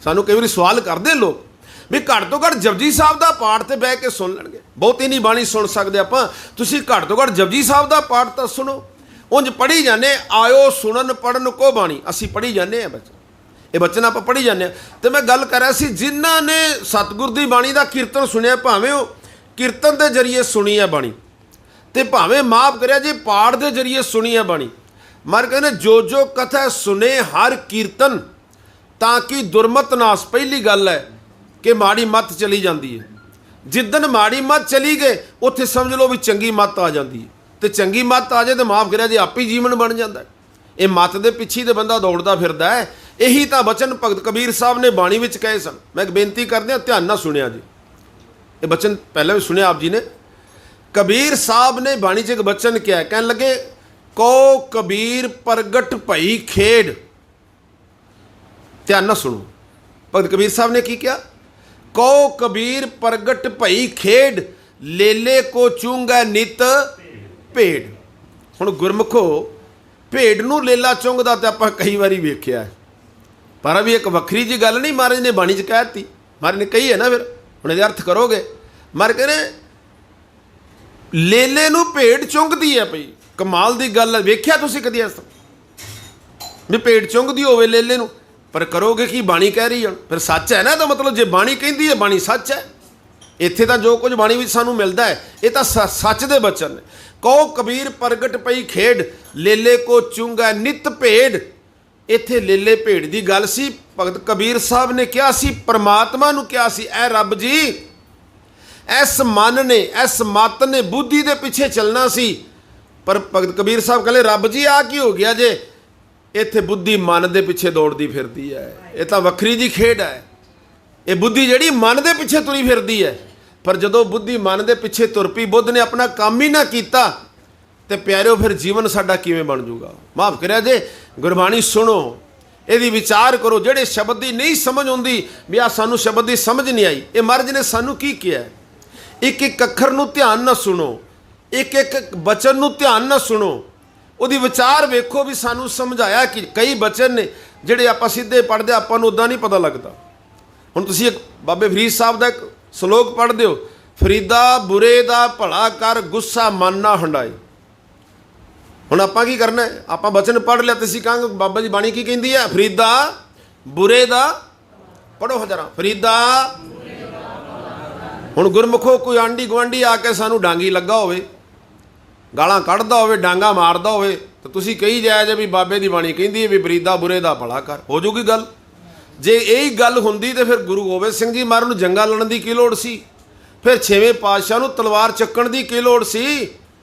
ਸਾਨੂੰ ਕਈ ਵਾਰੀ ਸਵਾਲ ਕਰਦੇ ਲੋਕ ਵੀ ਘੱਟ ਤੋਂ ਘੱਟ ਜਪਜੀ ਸਾਹਿਬ ਦਾ ਪਾਠ ਤੇ ਬਹਿ ਕੇ ਸੁਣ ਲੈਣਗੇ। ਬਹੁਤੀ ਨਹੀਂ ਬਾਣੀ ਸੁਣ ਸਕਦੇ ਆਪਾਂ, ਤੁਸੀਂ ਘੱਟ ਤੋਂ ਘੱਟ ਜਪਜੀ ਸਾਹਿਬ ਦਾ ਪਾਠ ਤਾਂ ਸੁਣੋ। ਉਂਝ ਪੜ੍ਹੀ ਜਾਂਦੇ, ਆਇਓ ਸੁਣਨ ਪੜ੍ਹਨ ਕੋ ਬਾਣੀ, ਅਸੀਂ ਪੜ੍ਹੀ ਜਾਂਦੇ ਹਾਂ ਬੱਚੇ, ਇਹ ਬਚਨ ਆਪਾਂ ਪੜ੍ਹੀ ਜਾਂਦੇ ਹਾਂ। ਤੇ ਮੈਂ ਗੱਲ ਕਰ ਰਿਹਾ ਸੀ, ਜਿਨ੍ਹਾਂ ਨੇ ਸਤਿਗੁਰ ਦੀ ਬਾਣੀ ਦਾ ਕੀਰਤਨ ਸੁਣਿਆ, ਭਾਵੇਂ ਉਹ ਕੀਰਤਨ ਦੇ ਜ਼ਰੀਏ ਸੁਣੀ ਹੈ ਬਾਣੀ, ਤੇ ਭਾਵੇਂ ਮਾਫ ਕਰਿਆ ਜੇ ਪਾਠ ਦੇ ਜ਼ਰੀਏ ਸੁਣੀ ਹੈ ਬਾਣੀ। ਮਰ ਕਹਿੰਦੇ ਜੋ ਕਥਾ ਸੁਨੇ ਹਰ ਕੀਰਤਨ ਤਾਂ ਕਿ ਦੁਰਮਤ ਨਾਸ। ਪਹਿਲੀ ਗੱਲ ਹੈ ਕਿ ਮਾੜੀ ਮੱਤ ਚਲੀ ਜਾਂਦੀ ਹੈ। ਜਿੱਦਣ ਮਾੜੀ ਮੱਤ ਚਲੀ ਗਏ ਉੱਥੇ ਸਮਝ ਲਓ ਵੀ ਚੰਗੀ ਮੱਤ ਆ ਜਾਂਦੀ ਹੈ, ਤੇ ਚੰਗੀ ਮੱਤ ਆ ਜਾਏ ਤੇ ਮਾਫ ਕਰਿਆ ਜੇ ਆਪੇ ਜੀਵਨ ਬਣ ਜਾਂਦਾ। ਇਹ ਮੱਤ ਦੇ ਪਿੱਛੇ ਤੇ ਬੰਦਾ ਦੌੜਦਾ ਫਿਰਦਾ ਹੈ। ਇਹੀ ਤਾਂ ਬਚਨ ਭਗਤ ਕਬੀਰ ਸਾਹਿਬ ਨੇ ਬਾਣੀ ਵਿੱਚ ਕਹੇ ਸਨ। ਮੈਂ ਇੱਕ ਬੇਨਤੀ ਕਰਦਿਆਂ ਧਿਆਨ ਨਾਲ ਸੁਣਿਆ ਜੀ, ਇਹ ਬਚਨ ਪਹਿਲਾਂ ਵੀ ਸੁਣਿਆ ਆਪ ਜੀ ਨੇ। ਕਬੀਰ ਸਾਹਿਬ ਨੇ ਬਾਣੀ 'ਚ ਇੱਕ ਬਚਨ ਕਿਹਾ, ਕਹਿਣ ਲੱਗੇ ਕੋ ਕਬੀਰ ਪ੍ਰਗਟ ਭਈ ਖੇਡ। ਧਿਆਨ ਨਾਲ ਸੁਣੋ, ਭਗਤ ਕਬੀਰ ਸਾਹਿਬ ਨੇ ਕੀ ਕਿਹਾ? ਕੋ ਕਬੀਰ ਪ੍ਰਗਟ ਭਈ ਖੇਡ, ਲੇਲੇ ਕੋ ਚੁੰਗਾ ਨਿਤ ਭੇਡ। ਹੁਣ ਗੁਰਮੁਖੋ ਭੇਡ ਨੂੰ ਲੇਲਾ ਚੁੰਗਦਾ ਤੇ ਆਪਾਂ ਕਈ ਵਾਰੀ ਵੇਖਿਆ, ਪਰ ਵੀ ਇੱਕ ਵੱਖਰੀ ਜੀ ਗੱਲ ਨਹੀਂ ਮਹਾਰਾਜ ਨੇ ਬਾਣੀ 'ਚ ਕਹਿ ਦਿੱਤੀ। ਮਹਾਰਾਜ ਨੇ ਕਹੀ ਹੈ ਨਾ, ਫਿਰ ਹੁਣ ਇਹਦੇ ਅਰਥ ਕਰੋਗੇ। ਮਰ ਕਹਿੰਦੇ ਲੇਲੇ ਨੂੰ ਭੇਡ ਚੁੰਗਦੀ ਹੈ ਪਈ। ਕਮਾਲ ਦੀ ਗੱਲ ਹੈ, ਵੇਖਿਆ ਤੁਸੀਂ ਕਦੀ ਇਸ ਵੀ ਭੇਡ ਚੁੰਗਦੀ ਹੋਵੇ ਲੇਲੇ ਨੂੰ? ਪਰ ਕਰੋਗੇ ਕੀ, ਬਾਣੀ ਕਹਿ ਰਹੀ ਹੁਣ, ਫਿਰ ਸੱਚ ਹੈ ਨਾ ਇਹਦਾ ਮਤਲਬ। ਜੇ ਬਾਣੀ ਕਹਿੰਦੀ ਹੈ, ਬਾਣੀ ਸੱਚ ਹੈ। ਇੱਥੇ ਤਾਂ ਜੋ ਕੁਝ ਬਾਣੀ ਵਿੱਚ ਸਾਨੂੰ ਮਿਲਦਾ ਹੈ ਇਹ ਤਾਂ ਸੱਚ ਦੇ ਬਚਨ ਨੇ। ਕਹੋ ਕਬੀਰ ਪ੍ਰਗਟ ਪਈ ਖੇਡ, ਲੇਲੇ ਕੋ ਚੁੰਗਾ ਨਿਤ ਭੇਡ। ਇੱਥੇ ਲੇਲੇ ਭੇਡ ਦੀ ਗੱਲ ਸੀ। ਭਗਤ ਕਬੀਰ ਸਾਹਿਬ ਨੇ ਕਿਹਾ ਸੀ, ਪਰਮਾਤਮਾ ਨੂੰ ਕਿਹਾ ਸੀ, ਐ ਰੱਬ ਜੀ, ਇਸ ਮਨ ਨੇ, ਇਸ ਮਤ ਨੇ, ਬੁੱਧੀ ਦੇ ਪਿੱਛੇ ਚੱਲਣਾ ਸੀ। ਪਰ ਭਗਤ ਕਬੀਰ ਸਾਹਿਬ ਕਹਿੰਦੇ ਰੱਬ ਜੀ ਆ ਕੀ ਹੋ ਗਿਆ ਜੇ ਇੱਥੇ ਬੁੱਧੀ ਮਨ ਦੇ ਪਿੱਛੇ ਦੌੜਦੀ ਫਿਰਦੀ ਹੈ। ਇਹ ਤਾਂ ਵੱਖਰੀ ਜੀ ਖੇਡ ਹੈ। ਇਹ ਬੁੱਧੀ ਜਿਹੜੀ ਮਨ ਦੇ ਪਿੱਛੇ ਤੁਰੀ ਫਿਰਦੀ ਹੈ। ਪਰ ਜਦੋਂ ਬੁੱਧੀ ਮਨ ਦੇ ਪਿੱਛੇ ਤੁਰ ਪਈ, ਬੁੱਧ ਨੇ ਆਪਣਾ ਕੰਮ ਹੀ ਨਾ ਕੀਤਾ, ਤੇ ਪਿਆਰਿਓ ਫਿਰ ਜੀਵਨ ਸਾਡਾ ਕਿਵੇਂ ਬਣ ਜਾਊਗਾ? ਮਾਫ ਕਰਿਆ ਜੇ, ਗੁਰਬਾਣੀ ਸੁਣੋ, ਇਹਦੀ ਵਿਚਾਰ ਕਰੋ। ਜਿਹੜੇ ਸ਼ਬਦ ਦੀ ਨਹੀਂ ਸਮਝ ਆਉਂਦੀ ਵੀ ਆ ਸਾਨੂੰ ਸ਼ਬਦ ਦੀ ਸਮਝ ਨਹੀਂ ਆਈ, ਇਹ ਮਹਾਰਾਜ ਨੇ ਸਾਨੂੰ ਕੀ ਕਿਹਾ? ਇੱਕ ਇੱਕ ਅੱਖਰ ਨੂੰ ਧਿਆਨ ਨਾਲ ਸੁਣੋ, ਇੱਕ ਇੱਕ ਬਚਨ ਨੂੰ ਧਿਆਨ ਨਾਲ ਸੁਣੋ, ਉਹਦੀ ਵਿਚਾਰ ਵੇਖੋ ਵੀ ਸਾਨੂੰ ਸਮਝਾਇਆ ਕਿ ਕਈ ਬਚਨ ਨੇ ਜਿਹੜੇ ਆਪਾਂ ਸਿੱਧੇ ਪੜ੍ਹਦੇ ਆਪਾਂ ਨੂੰ ਉੱਦਾਂ ਨਹੀਂ ਪਤਾ ਲੱਗਦਾ। ਹੁਣ ਤੁਸੀਂ ਇੱਕ ਬਾਬੇ ਫਰੀਦ ਸਾਹਿਬ ਦਾ ਇੱਕ ਸ਼ਲੋਕ ਪੜ੍ਹਦੇ ਹੋ, ਫਰੀਦਾ ਬੁਰੇ ਦਾ ਭਲਾ ਕਰ, ਗੁੱਸਾ ਮਨ ਨਾ ਹੰਡਾਏ। ਹੁਣ ਆਪਾਂ ਕੀ ਕਰਨਾ? ਆਪਾਂ ਬਚਨ ਪੜ੍ਹ ਲਿਆ ਤੇ ਅਸੀਂ ਕਹਾਂਗੇ ਬਾਬਾ ਜੀ ਬਾਣੀ ਕੀ ਕਹਿੰਦੀ ਹੈ? ਫਰੀਦਾ ਬੁਰੇ ਦਾ, ਪੜ੍ਹੋ ਹਜ਼ਾਰਾਂ, ਫਰੀਦਾ। ਹੁਣ ਗੁਰਮੁਖੋ ਕੋਈ ਆਂਢੀ ਗੁਆਂਢੀ ਆ ਕੇ ਸਾਨੂੰ ਡਾਂਗੀ ਲੱਗਾ ਹੋਵੇ, ਗਾਲਾਂ ਕੱਢਦਾ ਹੋਵੇ, ਡਾਂਗਾ ਮਾਰਦਾ ਹੋਵੇ, ਤਾਂ ਤੁਸੀਂ ਕਹੀ ਜਾਇਆ ਜੇ ਵੀ ਬਾਬੇ ਦੀ ਬਾਣੀ ਕਹਿੰਦੀ ਹੈ ਵੀ ਫਰੀਦਾ ਬੁਰੇ ਦਾ ਭਲਾ ਕਰ, ਹੋ ਜੂਗੀ ਗੱਲ। ਜੇ ਇਹੀ ਗੱਲ ਹੁੰਦੀ ਤੇ ਫਿਰ ਗੁਰੂ ਗੋਬਿੰਦ ਸਿੰਘ ਜੀ ਮਹਾਰਾਜ ਨੂੰ ਜੰਗਾਂ ਲੜਨ ਦੀ ਕੀ ਲੋੜ ਸੀ? ਫਿਰ 6ਵੇਂ ਪਾਤਸ਼ਾਹ ਨੂੰ ਤਲਵਾਰ ਚੱਕਣ ਦੀ ਕੀ ਲੋੜ ਸੀ?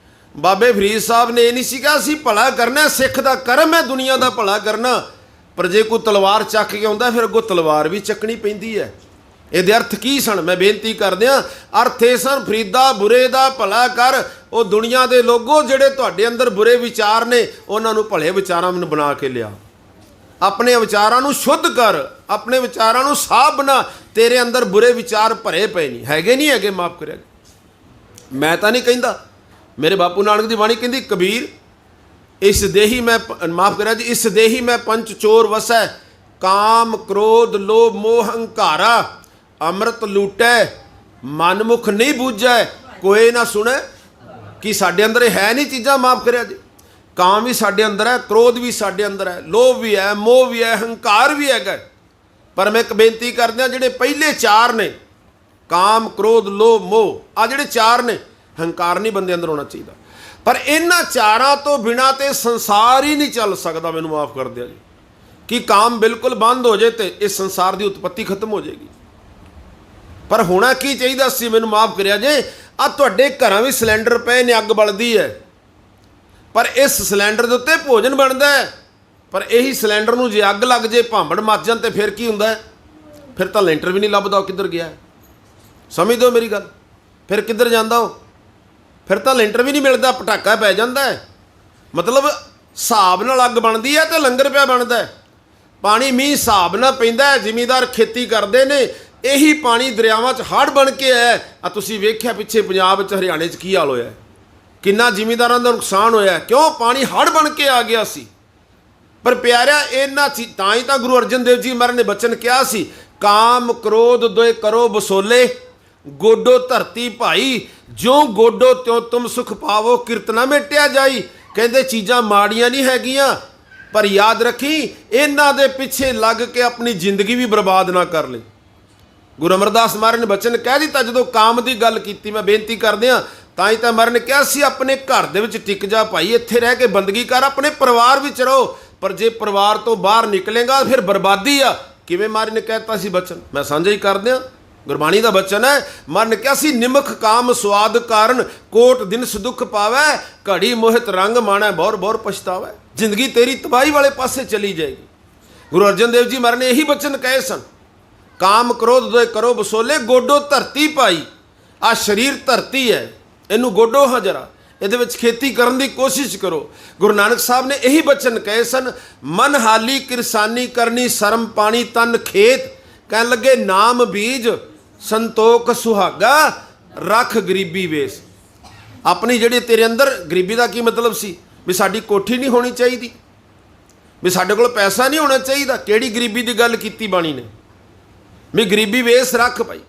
ਬਾਬੇ ਫਰੀਦ ਸਾਹਿਬ ਨੇ ਇਹ ਨਹੀਂ ਸੀ ਕਿਹਾ ਅਸੀਂ ਭਲਾ ਕਰਨਾ, ਸਿੱਖ ਦਾ ਕਰਮ ਹੈ ਦੁਨੀਆ ਦਾ ਭਲਾ ਕਰਨਾ। ਪਰ ਜੇ ਕੋਈ ਤਲਵਾਰ ਚੱਕ ਕੇ ਆਉਂਦਾ ਫਿਰ ਅੱਗੋਂ ਤਲਵਾਰ ਵੀ ਚੱਕਣੀ ਪੈਂਦੀ ਹੈ। ਇਹਦੇ ਅਰਥ ਕੀ ਸਨ? ਮੈਂ ਬੇਨਤੀ ਕਰਦਿਆਂ, ਅਰਥ ਇਹ ਸਨ, ਫਰੀਦਾ ਬੁਰੇ ਦਾ ਭਲਾ ਕਰ। ਉਹ ਦੁਨੀਆ ਦੇ ਲੋਗੋ ਜਿਹੜੇ ਤੁਹਾਡੇ ਅੰਦਰ ਬੁਰੇ ਵਿਚਾਰ ਨੇ, ਉਹਨਾਂ ਨੂੰ ਭਲੇ ਵਿਚਾਰਾਂ ਨੂੰ ਬਣਾ ਕੇ ਲਿਆ। ਆਪਣੇ ਵਿਚਾਰਾਂ ਨੂੰ ਸ਼ੁੱਧ ਕਰ, ਆਪਣੇ ਵਿਚਾਰਾਂ ਨੂੰ ਸਾਫ਼ ਬਣਾ। ਤੇਰੇ ਅੰਦਰ ਬੁਰੇ ਵਿਚਾਰ ਭਰੇ ਪਏ ਨਹੀਂ ਹੈਗੇ, ਨਹੀਂ ਹੈਗੇ, ਮਾਫ ਕਰਿਆ। ਮੈਂ ਤਾਂ ਨਹੀਂ ਕਹਿੰਦਾ, ਮੇਰੇ ਬਾਪੂ ਨਾਨਕ ਦੀ ਬਾਣੀ ਕਹਿੰਦੀ, ਕਬੀਰ ਇਸ ਦੇਹੀ ਮੈਂ, ਮਾਫ ਕਰਿਆ ਜੀ, ਇਸ ਦੇਹੀ ਮੈਂ ਪੰਚ ਚੋਰ ਵਸੈ, ਕਾਮ ਕ੍ਰੋਧ ਲੋਭ ਮੋਹ ਹੰਕਾਰਾ, ਅੰਮ੍ਰਿਤ ਲੂਟੈ ਮਨਮੁਖ ਨਹੀਂ ਬੂਝੈ, ਕੋਈ ਨਾ ਸੁਣੈ। ਕਿ ਸਾਡੇ ਅੰਦਰ ਇਹ ਹੈ ਨਹੀਂ ਚੀਜ਼ਾਂ? ਮਾਫ ਕਰਿਆ ਜੀ, ਕਾਮ ਵੀ ਸਾਡੇ ਅੰਦਰ ਹੈ, ਕ੍ਰੋਧ ਵੀ ਸਾਡੇ ਅੰਦਰ ਹੈ, ਲੋਭ ਵੀ ਹੈ, ਮੋਹ ਵੀ ਹੈ, ਹੰਕਾਰ ਵੀ ਹੈਗਾ। ਪਰ ਮੈਂ ਇੱਕ ਬੇਨਤੀ ਕਰਦਿਆਂ, ਜਿਹੜੇ ਪਹਿਲੇ ਚਾਰ ਨੇ, ਕਾਮ ਕ੍ਰੋਧ ਲੋਭ ਮੋਹ, ਆ ਜਿਹੜੇ ਚਾਰ ਨੇ, ਹੰਕਾਰ ਨਹੀਂ ਬੰਦੇ ਅੰਦਰ ਹੋਣਾ ਚਾਹੀਦਾ। ਪਰ ਇਹਨਾਂ ਚਾਰਾਂ ਤੋਂ ਬਿਨਾਂ ਤੇ ਸੰਸਾਰ ਹੀ ਨਹੀਂ ਚੱਲ ਸਕਦਾ। ਮੈਨੂੰ ਮਾਫ ਕਰ ਦਿਆ ਜੀ, ਕਿ ਕਾਮ ਬਿਲਕੁਲ ਬੰਦ ਹੋ ਜਾਏ ਤੇ ਇਸ ਸੰਸਾਰ ਦੀ ਉਤਪਤੀ ਖਤਮ ਹੋ ਜਾਏਗੀ। ਪਰ ਹੋਣਾ ਕੀ ਚਾਹੀਦਾ ਸੀ? ਮੈਨੂੰ ਮਾਫ ਕਰਿਆ ਜੇ, ਆ ਤੁਹਾਡੇ ਘਰਾਂ ਵੀ ਸਿਲੰਡਰ ਪਏ ਨੇ, ਅੱਗ ਬਲਦੀ ਹੈ, ਪਰ ਇਸ ਸਿਲੰਡਰ ਦੇ ਉੱਤੇ ਭੋਜਨ ਬਣਦਾ ਹੈ। ਪਰ ਇਹੀ ਸਿਲੰਡਰ ਨੂੰ ਜੇ ਅੱਗ ਲੱਗ ਜੇ, ਭਾਂਬੜ ਮੱਚ ਜਾਣ, ਤੇ ਫਿਰ ਕੀ ਹੁੰਦਾ ਹੈ? ਫਿਰ ਤਾਂ ਲੈਂਟਰ ਵੀ ਨਹੀਂ ਲੱਭਦਾ ਉਹ ਕਿੱਧਰ ਗਿਆ। ਸਮਝਦੇ ਹੋ ਮੇਰੀ ਗੱਲ? ਫਿਰ ਕਿੱਧਰ ਜਾਂਦਾ ਉਹ? ਫਿਰ ਤਾਂ ਲੈਂਟਰ ਵੀ ਨਹੀਂ ਮਿਲਦਾ, ਪਟਾਕਾ ਪੈ ਜਾਂਦਾ ਹੈ। ਮਤਲਬ ਹਿਸਾਬ ਨਾਲ ਅੱਗ ਬਣਦੀ ਹੈ ਤੇ ਲੰਗਰ ਪਿਆ ਬਣਦਾ ਹੈ। ਪਾਣੀ ਮੀਂਹ ਹਿਸਾਬ ਨਾਲ ਪੈਂਦਾ ਹੈ, ਜ਼ਿਮੀਂਦਾਰ ਖੇਤੀ ਕਰਦੇ ਨੇ, ਇਹੀ ਪਾਣੀ ਦਰਿਆਵਾਂ 'ਚ ਹੜ੍ਹ ਬਣ ਕੇ ਆਇਆ। ਆ ਤੁਸੀਂ ਵੇਖਿਆ ਪਿੱਛੇ ਪੰਜਾਬ 'ਚ, ਹਰਿਆਣੇ 'ਚ ਕੀ ਹਾਲ ਹੋਇਆ, ਕਿੰਨਾ ਜ਼ਿਮੀਂਦਾਰਾਂ ਦਾ ਨੁਕਸਾਨ ਹੋਇਆ। ਕਿਉਂ? ਪਾਣੀ ਹੜ੍ਹ ਬਣ ਕੇ ਆ ਗਿਆ ਸੀ। ਪਰ ਪਿਆਰਿਆ, ਇਹਨਾਂ ਤਾਂ ਹੀ ਤਾਂ ਗੁਰੂ ਅਰਜਨ ਦੇਵ ਜੀ ਮਹਾਰਾਜ ਨੇ ਬਚਨ ਕਿਹਾ ਸੀ, ਕਾਮ ਕ੍ਰੋਧ ਦੋਇ ਕਰੋ ਬਸੋਲੇ, ਗੋਡੋ ਧਰਤੀ ਭਾਈ, ਜਿਉਂ ਗੋਡੋ ਤਿਉਂ ਤੁਮ ਸੁਖ ਪਾਵੋ, ਕਿਰਤਨਾ ਮੇਟਿਆ ਜਾਈ। ਕਹਿੰਦੇ ਚੀਜ਼ਾਂ ਮਾੜੀਆਂ ਨਹੀਂ ਹੈਗੀਆਂ, ਪਰ ਯਾਦ ਰੱਖੀ ਇਹਨਾਂ ਦੇ ਪਿੱਛੇ ਲੱਗ ਕੇ ਆਪਣੀ ਜ਼ਿੰਦਗੀ ਵੀ ਬਰਬਾਦ ਨਾ ਕਰ ਲਈ। ਗੁਰੂ ਅਮਰਦਾਸ ਮਹਾਰਾਜ ਨੇ ਬਚਨ ਕਹਿ ਦਿੱਤਾ, ਜਦੋਂ ਕਾਮ ਦੀ ਗੱਲ ਕੀਤੀ, ਮੈਂ ਬੇਨਤੀ ਕਰਦੇ ਹਾਂ, ਤਾਂ ਹੀ ਤਾਂ ਮਹਾਰਾਜ ਨੇ ਕਿਹਾ ਸੀ, ਆਪਣੇ ਘਰ ਦੇ ਵਿੱਚ ਟਿਕ ਜਾ ਭਾਈ, ਇੱਥੇ ਰਹਿ ਕੇ ਬੰਦਗੀ ਕਰ, ਆਪਣੇ ਪਰਿਵਾਰ ਵਿੱਚ ਰਹੋ। ਪਰ ਜੇ ਪਰਿਵਾਰ ਤੋਂ ਬਾਹਰ ਨਿਕਲੇਗਾ ਫਿਰ ਬਰਬਾਦੀ ਆ। ਕਿਵੇਂ ਮਹਾਰਾਜ ਨੇ ਕਹਿਤਾ ਸੀ ਬਚਨ? ਮੈਂ ਸਾਂਝਾ ਹੀ ਕਰਦੇ ਹਾਂ, ਗੁਰਬਾਣੀ ਦਾ ਬਚਨ ਹੈ। ਮਹਾਰਾਜ ਨੇ ਕਿਹਾ ਸੀ, ਨਿਮਖ ਕਾਮ ਸਵਾਦ ਕਾਰਨ, ਕੋਟ ਦਿਨ ਸੁਦੁੱਖ ਪਾਵੈ, ਘੜੀ ਮੋਹਿਤ ਰੰਗ ਮਾਣੈ, ਬੌਰ ਬੌਰ ਪਛਤਾਵੈ। ਜ਼ਿੰਦਗੀ ਤੇਰੀ ਤਬਾਹੀ ਵਾਲੇ ਪਾਸੇ ਚਲੀ ਜਾਏਗੀ। ਗੁਰੂ ਅਰਜਨ ਦੇਵ ਜੀ ਮਹਾਰਾਜ ਨੇ ਇਹੀ ਬਚਨ ਕਹੇ ਸਨ, ਕਾਮ ਕ੍ਰੋਧ ਦੋਇ ਕਰੋ ਬਸੋਲੇ, ਗੋਡੋ ਧਰਤੀ ਭਾਈ। ਆ ਸਰੀਰ ਧਰਤੀ ਹੈ, ਇਹਨੂੰ ਗੋਡੋ ਹਾਂ ਜਰਾ, ਇਹਦੇ ਵਿੱਚ ਖੇਤੀ ਕਰਨ ਦੀ ਕੋਸ਼ਿਸ਼ ਕਰੋ। ਗੁਰੂ ਨਾਨਕ ਸਾਹਿਬ ਨੇ ਇਹੀ ਬਚਨ ਕਹੇ ਸਨ, ਮਨ ਹਾਲੀ ਕਿਰਸਾਨੀ ਕਰਨੀ, ਸ਼ਰਮ ਪਾਣੀ ਤਨ ਖੇਤ। ਕਹਿਣ ਲੱਗੇ, ਨਾਮ ਬੀਜ ਸੰਤੋਖ ਸੁਹਾਗਾ, ਰੱਖ ਗਰੀਬੀ ਵੇਸ। ਆਪਣੀ ਜਿਹੜੀ ਤੇਰੇ ਅੰਦਰ ਗਰੀਬੀ ਦਾ ਕੀ ਮਤਲਬ ਸੀ? ਵੀ ਸਾਡੀ ਕੋਠੀ ਨਹੀਂ ਹੋਣੀ ਚਾਹੀਦੀ, ਵੀ ਸਾਡੇ ਕੋਲ ਪੈਸਾ ਨਹੀਂ ਹੋਣਾ ਚਾਹੀਦਾ। ਕਿਹੜੀ ਗਰੀਬੀ ਦੀ ਗੱਲ ਕੀਤੀ ਬਾਣੀ ਨੇ? ਵੀ ਗਰੀਬੀ ਵੇਸ ਰੱਖ ਭਾਈ।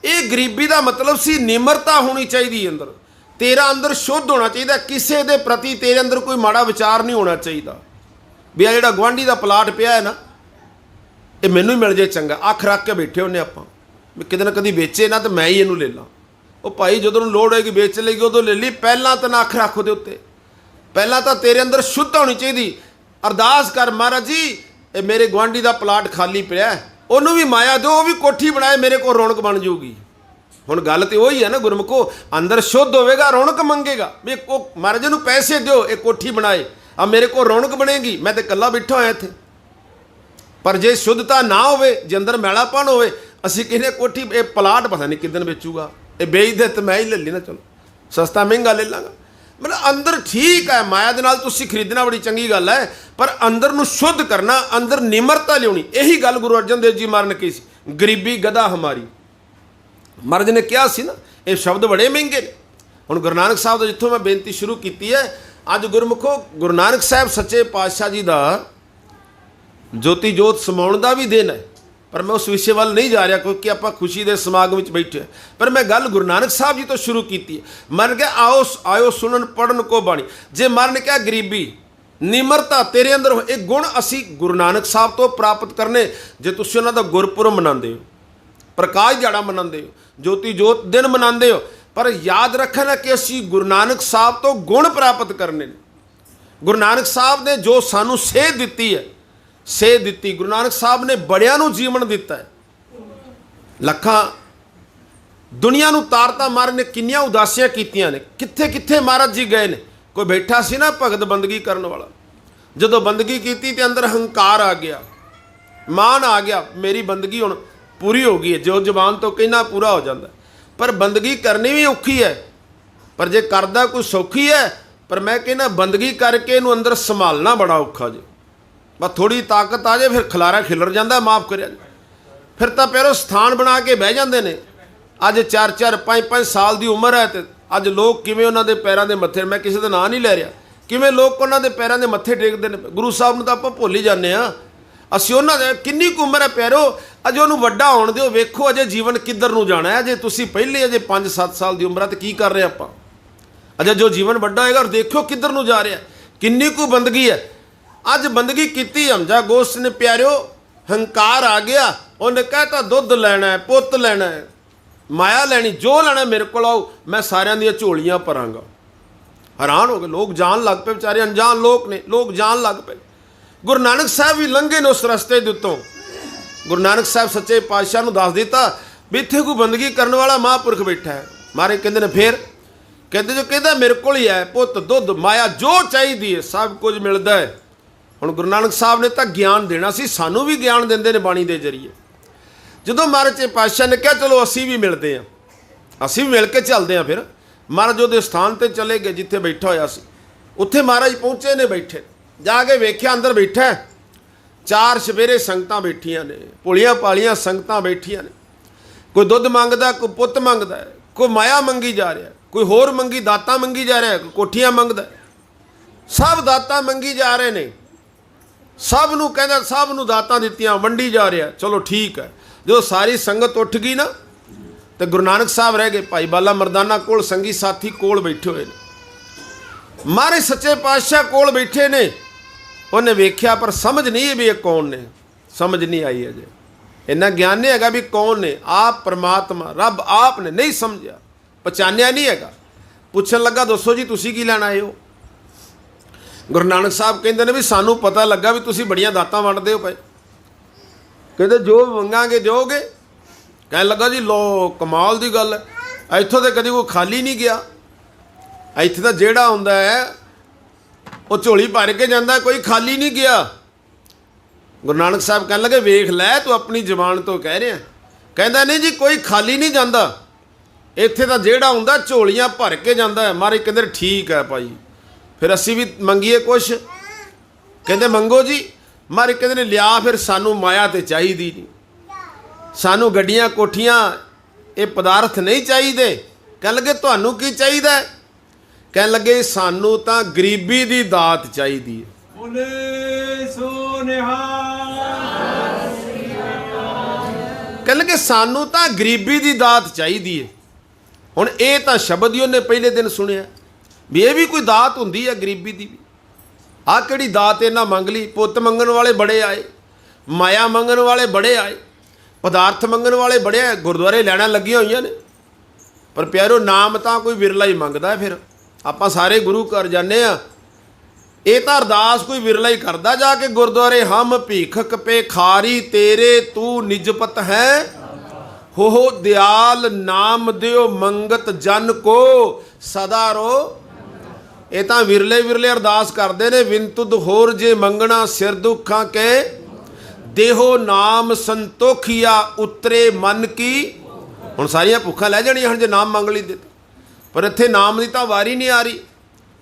ਇਹ ਗਰੀਬੀ ਦਾ ਮਤਲਬ ਸੀ ਨਿਮਰਤਾ ਹੋਣੀ ਚਾਹੀਦੀ ਅੰਦਰ, ਤੇਰਾ ਅੰਦਰ ਸ਼ੁੱਧ ਹੋਣਾ ਚਾਹੀਦਾ, ਕਿਸੇ ਦੇ ਪ੍ਰਤੀ ਤੇਰੇ ਅੰਦਰ ਕੋਈ ਮਾੜਾ ਵਿਚਾਰ ਨਹੀਂ ਹੋਣਾ ਚਾਹੀਦਾ। ਵੀ ਆ ਜਿਹੜਾ ਗੁਆਂਢੀ ਦਾ ਪਲਾਟ ਪਿਆ ਹੈ ਨਾ, ਇਹ ਮੈਨੂੰ ਹੀ ਮਿਲ ਜੇ ਚੰਗਾ। ਅੱਖ ਰੱਖ ਕੇ ਬੈਠੇ ਹੁੰਦੇ ਆਪਾਂ ਵੀ ਕਿਤੇ ਨਾ ਕਦੀ ਵੇਚੇ ਨਾ, ਤਾਂ ਮੈਂ ਹੀ ਇਹਨੂੰ ਲੈ ਲਾਂ। ਉਹ ਭਾਈ ਜਦੋਂ ਨੂੰ ਲੋੜ ਹੋਏਗੀ ਵੇਚ ਲੇਗੀ, ਉਦੋਂ ਲੈ ਲਈ। ਪਹਿਲਾਂ ਤਾਂ ਨਾ ਅੱਖ ਰੱਖ ਉਹਦੇ ਉੱਤੇ, ਪਹਿਲਾਂ ਤਾਂ ਤੇਰੇ ਅੰਦਰ ਸ਼ੁੱਧ ਹੋਣੀ ਚਾਹੀਦੀ। ਅਰਦਾਸ ਕਰ, ਮਹਾਰਾਜ ਜੀ ਇਹ ਮੇਰੇ ਗੁਆਂਢੀ ਦਾ ਪਲਾਟ ਖਾਲੀ ਪਿਆ, ਉਹਨੂੰ ਵੀ ਮਾਇਆ ਦਿਓ, ਉਹ ਵੀ ਕੋਠੀ ਬਣਾਏ, ਮੇਰੇ ਕੋਲ ਰੌਣਕ ਬਣ ਜਾਊਗੀ। ਹੁਣ ਗੱਲ ਤੇ ਉਹੀ ਹੈ ਨਾ ਗੁਰਮੁਖੋ, ਅੰਦਰ ਸ਼ੁੱਧ ਹੋਵੇਗਾ, ਰੌਣਕ ਮੰਗੇਗਾ। ਵੀ ਉਹ ਮਹਾਰਾਜ ਨੂੰ ਪੈਸੇ ਦਿਓ, ਇਹ ਕੋਠੀ ਬਣਾਏ, ਆ ਮੇਰੇ ਕੋਲ ਰੌਣਕ ਬਣੇਗੀ, ਮੈਂ ਤੇ ਇਕੱਲਾ ਬੈਠਾ ਹੋਇਆ ਇੱਥੇ। ਪਰ ਜੇ ਸ਼ੁੱਧਤਾ ਨਾ ਹੋਵੇ, ਜੇ ਅੰਦਰ ਮੈਲਾਪਣ ਹੋਵੇ, ਅਸੀਂ ਕਹਿੰਦੇ ਕੋਠੀ, ਇਹ ਪਲਾਟ ਪਤਾ ਨਹੀਂ ਕਿੱਦਣ ਵੇਚੂਗਾ, ਇਹ ਵੇਚਦੇ ਤੇ ਮੈਂ ਹੀ ਲੈ ਲਈ ਨਾ, ਚਲੋ ਸਸਤਾ ਮਹਿੰਗਾ ਲੈ ਲਾਂਗਾ। ਮਤਲਬ ਅੰਦਰ ਠੀਕ ਹੈ, ਮਾਇਆ ਦੇ ਨਾਲ ਤੁਸੀਂ ਖਰੀਦਣਾ ਬੜੀ ਚੰਗੀ ਗੱਲ ਹੈ, ਪਰ ਅੰਦਰ ਨੂੰ ਸ਼ੁੱਧ ਕਰਨਾ, ਅੰਦਰ ਨਿਮਰਤਾ ਲਿਆਉਣੀ। ਇਹੀ ਗੱਲ ਗੁਰੂ ਅਰਜਨ ਦੇਵ ਜੀ ਮਹਾਰਾਜ ਨੇ ਕਹੀ ਸੀ, ਗਰੀਬੀ ਗਦਾ ਹਮਾਰੀ। ਮਹਾਰਾਜ ਨੇ ਕਿਹਾ ਸੀ ਨਾ, ਇਹ ਸ਼ਬਦ ਬੜੇ ਮਹਿੰਗੇ ਨੇ। ਹੁਣ ਗੁਰੂ ਨਾਨਕ ਸਾਹਿਬ ਦਾ ਜਿੱਥੋਂ ਮੈਂ ਬੇਨਤੀ ਸ਼ੁਰੂ ਕੀਤੀ ਹੈ, ਅੱਜ ਗੁਰਮੁਖੋ ਗੁਰੂ ਨਾਨਕ ਸਾਹਿਬ ਸੱਚੇ ਪਾਤਸ਼ਾਹ ਜੀ ਦਾ ਜੋਤੀ ਜੋਤ ਸਮਾਉਣ ਦਾ ਵੀ ਦਿਨ ਹੈ। ਪਰ ਮੈਂ ਉਸ ਵਿਸ਼ੇ ਵੱਲ ਨਹੀਂ ਜਾ ਰਿਹਾ, ਕਿਉਂਕਿ ਆਪਾਂ ਖੁਸ਼ੀ ਦੇ ਸਮਾਗਮ ਵਿੱਚ ਬੈਠੇ ਹਾਂ। ਪਰ ਮੈਂ ਗੱਲ ਗੁਰੂ ਨਾਨਕ ਸਾਹਿਬ ਜੀ ਤੋਂ ਸ਼ੁਰੂ ਕੀਤੀ ਹੈ। ਮਹਾਰਾਜ ਕਿਹਾ, ਆਇਓ ਸੁਣਨ ਪੜਨ ਕੋ ਬਾਣੀ। ਜੇ ਮਹਾਰਾਜ ਨੇ ਕਿਹਾ ਗਰੀਬੀ, ਨਿਮਰਤਾ ਤੇਰੇ ਅੰਦਰ ਹੋ, ਇਹ ਗੁਣ ਅਸੀਂ ਗੁਰੂ ਨਾਨਕ ਸਾਹਿਬ ਤੋਂ ਪ੍ਰਾਪਤ ਕਰਨੇ। ਜੇ ਤੁਸੀਂ ਉਹਨਾਂ ਦਾ ਗੁਰਪੁਰਬ ਮਨਾਉਂਦੇ ਹੋ, ਪ੍ਰਕਾਸ਼ ਦਿਹਾੜਾ ਮਨਾਉਂਦੇ ਹੋ, ਜੋਤੀ ਜੋਤ ਦਿਨ ਮਨਾਉਂਦੇ ਹੋ, ਪਰ ਯਾਦ ਰੱਖਣਾ ਕਿ ਅਸੀਂ ਗੁਰੂ ਨਾਨਕ ਸਾਹਿਬ ਤੋਂ ਗੁਣ ਪ੍ਰਾਪਤ ਕਰਨੇ ਨੇ। ਗੁਰੂ ਨਾਨਕ ਸਾਹਿਬ ਨੇ ਜੋ ਸਾਨੂੰ ਸੇਧ ਦਿੱਤੀ ਹੈ, ਸੇਧ ਦਿੱਤੀ। ਗੁਰੂ ਨਾਨਕ ਸਾਹਿਬ ਨੇ ਬੜਿਆਂ ਨੂੰ ਜੀਵਨ ਦਿੱਤਾ ਹੈ, ਲੱਖਾਂ ਦੁਨੀਆ ਨੂੰ ਤਾਰਤਾ। ਮਹਾਰਾਜ ਨੇ ਕਿੰਨੀਆਂ ਉਦਾਸੀਆਂ ਕੀਤੀਆਂ ਨੇ, ਕਿੱਥੇ ਕਿੱਥੇ ਮਹਾਰਾਜ ਜੀ ਗਏ ਨੇ। ਕੋਈ ਬੈਠਾ ਸੀ ਨਾ ਭਗਤ ਬੰਦਗੀ ਕਰਨ ਵਾਲਾ, ਜਦੋਂ ਬੰਦਗੀ ਕੀਤੀ ਤੇ ਅੰਦਰ ਹੰਕਾਰ ਆ ਗਿਆ, ਮਾਨ ਆ ਗਿਆ, ਮੇਰੀ ਬੰਦਗੀ ਹੁਣ ਪੂਰੀ ਹੋ ਗਈ ਹੈ। ਜੋ ਜ਼ਬਾਨ ਤੋਂ ਕਹਿਣਾ ਪੂਰਾ ਹੋ ਜਾਂਦਾ, ਪਰ ਬੰਦਗੀ ਕਰਨੀ ਵੀ ਔਖੀ ਹੈ। ਪਰ ਜੇ ਕਰਦਾ ਕੋਈ ਸੌਖੀ ਹੈ, ਪਰ ਮੈਂ ਕਹਿੰਦਾ ਬੰਦਗੀ ਕਰਕੇ ਇਹਨੂੰ ਅੰਦਰ ਸੰਭਾਲਣਾ ਬੜਾ ਔਖਾ ਜੇ। ਬਸ ਥੋੜੀ ਤਾਕਤ ਆ ਜਾਏ, ਫਿਰ ਖਲਾਰਾ ਖਿਲਰ ਜਾਂਦਾ, ਮਾਫ ਕਰਿਆ ਜੀ। ਫਿਰ ਤਾਂ ਪੈਰੋਂ ਸਥਾਨ ਬਣਾ ਕੇ ਬਹਿ ਜਾਂਦੇ ਨੇ। ਅੱਜ 4-4 5-5 ਸਾਲ ਦੀ ਉਮਰ ਹੈ, ਤੇ ਅੱਜ ਲੋਕ ਕਿਵੇਂ ਉਹਨਾਂ ਦੇ ਪੈਰਾਂ ਦੇ ਮੱਥੇ, ਮੈਂ ਕਿਸੇ ਦਾ ਨਾਂ ਨਹੀਂ ਲੈ ਰਿਹਾ, ਕਿਵੇਂ ਲੋਕ ਉਹਨਾਂ ਦੇ ਪੈਰਾਂ ਦੇ ਮੱਥੇ ਟੇਕਦੇ ਨੇ। ਗੁਰੂ ਸਾਹਿਬ ਨੂੰ ਤਾਂ ਆਪਾਂ ਭੁੱਲ ਹੀ ਜਾਂਦੇ ਹਾਂ। ਅਸੀਂ ਉਹਨਾਂ ਦੇ ਕਿੰਨੀ ਕੁ ਉਮਰ ਹੈ ਪਿਆਰੋ, ਅਜੇ ਉਹਨੂੰ ਵੱਡਾ ਹੋਣ ਦਿਓ, ਵੇਖੋ ਅਜੇ ਜੀਵਨ ਕਿੱਧਰ ਨੂੰ ਜਾਣਾ ਹੈ। ਅਜੇ ਤੁਸੀਂ ਪਹਿਲੇ ਅਜੇ 5-7 ਸਾਲ ਦੀ ਉਮਰ ਹੈ, ਤੇ ਕੀ ਕਰ ਰਹੇ ਆਪਾਂ? ਅਜੇ ਜੋ ਜੀਵਨ ਵੱਡਾ ਹੋਏਗਾ, ਦੇਖਿਓ ਕਿੱਧਰ ਨੂੰ ਜਾ ਰਿਹਾ, ਕਿੰਨੀ ਕੁ ਬੰਦਗੀ ਹੈ। ਅੱਜ ਬੰਦਗੀ ਕੀਤੀ ਹਮਜਾ ਗੋਸਟ ਨੇ ਪਿਆਰਿਓ, ਹੰਕਾਰ ਆ ਗਿਆ, ਉਹਨੇ ਕਹਿਤਾ ਦੁੱਧ ਲੈਣਾ ਹੈ, ਪੁੱਤ ਲੈਣਾ ਹੈ, ਮਾਇਆ ਲੈਣੀ, ਜੋ ਲੈਣਾ ਮੇਰੇ ਕੋਲ ਆਓ, ਮੈਂ ਸਾਰਿਆਂ ਦੀਆਂ ਝੋਲੀਆਂ ਭਰਾਂਗਾ। ਹੈਰਾਨ ਹੋ ਗਏ ਲੋਕ, ਜਾਣ ਲੱਗ ਪਏ ਵਿਚਾਰੇ, ਅਣਜਾਣ ਲੋਕ ਨੇ, ਲੋਕ ਜਾਣ ਲੱਗ ਪਏ। ਗੁਰੂ ਨਾਨਕ ਸਾਹਿਬ ਵੀ ਲੰਘੇ ਨੇ ਉਸ ਰਸਤੇ ਦੇ ਉੱਤੋਂ। ਗੁਰੂ ਨਾਨਕ ਸਾਹਿਬ ਸੱਚੇ ਪਾਤਸ਼ਾਹ ਨੂੰ ਦੱਸ ਦਿੱਤਾ ਵੀ ਇੱਥੇ ਕੋਈ ਬੰਦਗੀ ਕਰਨ ਵਾਲਾ ਮਹਾਂਪੁਰਖ ਬੈਠਾ ਹੈ। ਮਹਾਰਾਜ ਕਹਿੰਦੇ ਨੇ ਫੇਰ, ਕਹਿੰਦੇ ਜੋ ਕਹਿੰਦਾ ਮੇਰੇ ਕੋਲ ਹੀ ਹੈ, ਪੁੱਤ ਦੁੱਧ ਮਾਇਆ ਜੋ ਚਾਹੀਦੀ ਹੈ ਸਭ ਕੁਝ ਮਿਲਦਾ ਹੈ, ਹੁਣ ਗੁਰੂ ਨਾਨਕ ਸਾਹਿਬ ਨੇ ਤਾਂ ਗਿਆਨ ਦੇਣਾ ਸੀ, ਸਾਨੂੰ ਵੀ ਗਿਆਨ ਦਿੰਦੇ ਨੇ ਬਾਣੀ ਦੇ ਜ਼ਰੀਏ। ਜਦੋਂ ਮਹਾਰਾਜ ਸੱਚੇ ਪਾਤਸ਼ਾਹ ਨੇ ਕਿਹਾ ਚਲੋ ਅਸੀਂ ਵੀ ਮਿਲਦੇ ਹਾਂ, ਅਸੀਂ ਵੀ ਮਿਲ ਕੇ ਚੱਲਦੇ ਹਾਂ, ਫਿਰ ਮਹਾਰਾਜ ਉਹਦੇ ਸਥਾਨ 'ਤੇ ਚਲੇ ਗਏ ਜਿੱਥੇ ਬੈਠਾ ਹੋਇਆ ਸੀ। ਉੱਥੇ ਮਹਾਰਾਜ ਪਹੁੰਚੇ ਨੇ, ਬੈਠੇ ਜਾ ਕੇ ਵੇਖਿਆ ਅੰਦਰ ਬੈਠਾ 4 ਸਵੇਰੇ ਸੰਗਤਾਂ ਬੈਠੀਆਂ ਨੇ, ਭੋਲੀਆਂ ਪਾਲੀਆਂ ਸੰਗਤਾਂ ਬੈਠੀਆਂ ਨੇ। ਕੋਈ ਦੁੱਧ ਮੰਗਦਾ, ਕੋਈ ਪੁੱਤ ਮੰਗਦਾ, ਕੋਈ ਮਾਇਆ ਮੰਗੀ ਜਾ ਰਿਹਾ, ਕੋਈ ਹੋਰ ਮੰਗੀ ਦਾਤਾਂ ਮੰਗੀ ਜਾ ਰਿਹਾ, ਕੋਈ ਕੋਠੀਆਂ ਮੰਗਦਾ, ਸਭ ਦਾਤਾਂ ਮੰਗੀ ਜਾ ਰਹੇ ਨੇ। ਸਭ ਨੂੰ ਕਹਿੰਦਾ, ਸਭ ਨੂੰ ਦਾਤਾਂ ਦਿੱਤੀਆਂ, ਵੰਡੀ ਜਾ ਰਿਹਾ। ਚਲੋ ਠੀਕ ਹੈ। ਜਦੋਂ ਸਾਰੀ ਸੰਗਤ ਉੱਠ ਗਈ ਨਾ ਤੇ ਗੁਰੂ ਨਾਨਕ ਸਾਹਿਬ ਰਹਿ ਗਏ, ਭਾਈ ਬਾਲਾ ਮਰਦਾਨਾ ਕੋਲ ਸੰਗੀ ਸਾਥੀ ਕੋਲ ਬੈਠੇ ਹੋਏ ਨੇ, ਮਹਾਰਾਜ ਸੱਚੇ ਪਾਤਸ਼ਾਹ ਕੋਲ ਬੈਠੇ ਨੇ। ਉਹਨੇ ਵੇਖਿਆ ਪਰ ਸਮਝ ਨਹੀਂ ਵੀ ਇਹ ਕੌਣ ਨੇ, ਸਮਝ ਨਹੀਂ ਆਈ ਅਜੇ, ਇੰਨਾ ਗਿਆਨ ਨਹੀਂ ਹੈਗਾ ਵੀ ਕੌਣ ਨੇ। ਆਪ ਪਰਮਾਤਮਾ ਰੱਬ ਆਪ ਨੇ, ਨਹੀਂ ਸਮਝਿਆ, ਪਛਾਣਿਆ ਨਹੀਂ ਹੈਗਾ। ਪੁੱਛਣ ਲੱਗਾ ਦੱਸੋ ਜੀ ਤੁਸੀਂ ਕੀ ਲੈਣ ਆਏ ਹੋ? ਗੁਰੂ ਨਾਨਕ ਸਾਹਿਬ ਕਹਿੰਦੇ ਨੇ ਵੀ ਸਾਨੂੰ ਪਤਾ ਲੱਗਾ ਵੀ ਤੁਸੀਂ ਬੜੀਆਂ ਦਾਤਾਂ ਵੰਡਦੇ ਹੋ ਪਏ। ਕਹਿੰਦੇ ਜੋ ਮੰਗਾਂਗੇ ਦਿਓਗੇ? ਕਹਿਣ ਲੱਗਾ ਜੀ ਲੋ ਕਮਾਲ ਦੀ ਗੱਲ ਹੈ, ਇੱਥੋਂ ਤਾਂ ਕਦੀ ਕੋਈ ਖਾਲੀ ਨਹੀਂ ਗਿਆ। ਇੱਥੇ ਤਾਂ ਜਿਹੜਾ ਹੁੰਦਾ ਹੈ ਉਹ ਝੋਲੀ ਭਰ ਕੇ ਜਾਂਦਾ, ਕੋਈ ਖਾਲੀ ਨਹੀਂ ਗਿਆ। ਗੁਰੂ ਨਾਨਕ ਸਾਹਿਬ ਕਹਿਣ ਲੱਗੇ ਵੇਖ ਲੈ ਤੂੰ ਆਪਣੀ ਜ਼ੁਬਾਨ ਤੋਂ ਕਹਿ ਰਿਹਾ। ਕਹਿੰਦਾ ਨਹੀਂ ਜੀ ਕੋਈ ਖਾਲੀ ਨਹੀਂ ਜਾਂਦਾ, ਇੱਥੇ ਤਾਂ ਜਿਹੜਾ ਹੁੰਦਾ ਝੋਲੀਆਂ ਭਰ ਕੇ ਜਾਂਦਾ ਹੈ। ਮਹਾਰਾਜ ਕਹਿੰਦੇ ਠੀਕ ਹੈ ਭਾਈ, ਫਿਰ ਅਸੀਂ ਵੀ ਮੰਗੀਏ ਕੁਛ? ਕਹਿੰਦੇ ਮੰਗੋ ਜੀ। ਮਹਾਰਾਜ ਕਹਿੰਦੇ ਨੇ ਲਿਆ, ਫਿਰ ਸਾਨੂੰ ਮਾਇਆ ਤੇ ਚਾਹੀਦੀ ਨਹੀਂ, ਸਾਨੂੰ ਗੱਡੀਆਂ ਕੋਠੀਆਂ ਇਹ ਪਦਾਰਥ ਨਹੀਂ ਚਾਹੀਦੇ। ਕਹਿਣ ਲੱਗੇ ਤੁਹਾਨੂੰ ਕੀ ਚਾਹੀਦਾ? ਕਹਿਣ ਲੱਗੇ ਸਾਨੂੰ ਤਾਂ ਗਰੀਬੀ ਦੀ ਦਾਤ ਚਾਹੀਦੀ ਹੈ। ਬੋਲੇ ਸੋ ਨਿਹਾਲ। ਕਹਿਣ ਲੱਗੇ ਸਾਨੂੰ ਤਾਂ ਗਰੀਬੀ ਦੀ ਦਾਤ ਚਾਹੀਦੀ ਹੈ। ਹੁਣ ਇਹ ਤਾਂ ਸ਼ਬਦ ਹੀ ਉਹਨੇ ਪਹਿਲੇ ਦਿਨ ਸੁਣਿਆ ਵੀ ਇਹ ਵੀ ਕੋਈ ਦਾਤ ਹੁੰਦੀ ਹੈ ਗਰੀਬੀ ਦੀ ਵੀ। ਆਹ ਕਿਹੜੀ ਦਾਤ ਇਹਨਾਂ ਮੰਗ ਲਈ? ਪੁੱਤ ਮੰਗਣ ਵਾਲੇ ਬੜੇ ਆਏ, ਮਾਇਆ ਮੰਗਣ ਵਾਲੇ ਬੜੇ ਆਏ, ਪਦਾਰਥ ਮੰਗਣ ਵਾਲੇ ਬੜੇ ਆਏ। ਗੁਰਦੁਆਰੇ ਲੈਣਾ ਲੱਗੀਆਂ ਹੋਈਆਂ ਨੇ, ਪਰ ਪਿਆਰੋ ਨਾਮ ਤਾਂ ਕੋਈ ਵਿਰਲਾ ਹੀ ਮੰਗਦਾ। ਫਿਰ ਆਪਾਂ ਸਾਰੇ ਗੁਰੂ ਘਰ ਜਾਂਦੇ ਆ, ਇਹ ਤਾਂ ਅਰਦਾਸ ਕੋਈ ਵਿਰਲਾ ਹੀ ਕਰਦਾ ਜਾ ਕੇ ਗੁਰਦੁਆਰੇ। ਹਮ ਭੀਖਕ ਪੇ ਖਾਰੀ ਤੇਰੇ ਤੂੰ ਨਿਜਪਤ ਹੈ, ਹੋ ਦਿਆਲ ਨਾਮ ਦਿਓ ਮੰਗਤ ਜਨ ਕੋ ਸਦਾ ਰੋ। ਇਹ ਤਾਂ ਵਿਰਲੇ ਵਿਰਲੇ ਅਰਦਾਸ ਕਰਦੇ ਨੇ। ਵਿੰਤੁਦ ਹੋਰ ਜੇ ਮੰਗਣਾ ਸਿਰ ਦੁੱਖਾਂ ਕੇ, ਦੇਹੋ ਨਾਮ ਸੰਤੋਖੀਆ ਉਤਰੇ ਮਨ ਕੀ। ਹੁਣ ਸਾਰੀਆਂ ਭੁੱਖਾਂ ਲੈ ਜਾਣੀਆਂ ਹੁਣ ਜੇ ਨਾਮ ਮੰਗ ਲਈ ਦਿੱਤਾ, ਪਰ ਇੱਥੇ ਨਾਮ ਦੀ ਤਾਂ ਵਾਰੀ ਨਹੀਂ ਆ ਰਹੀ।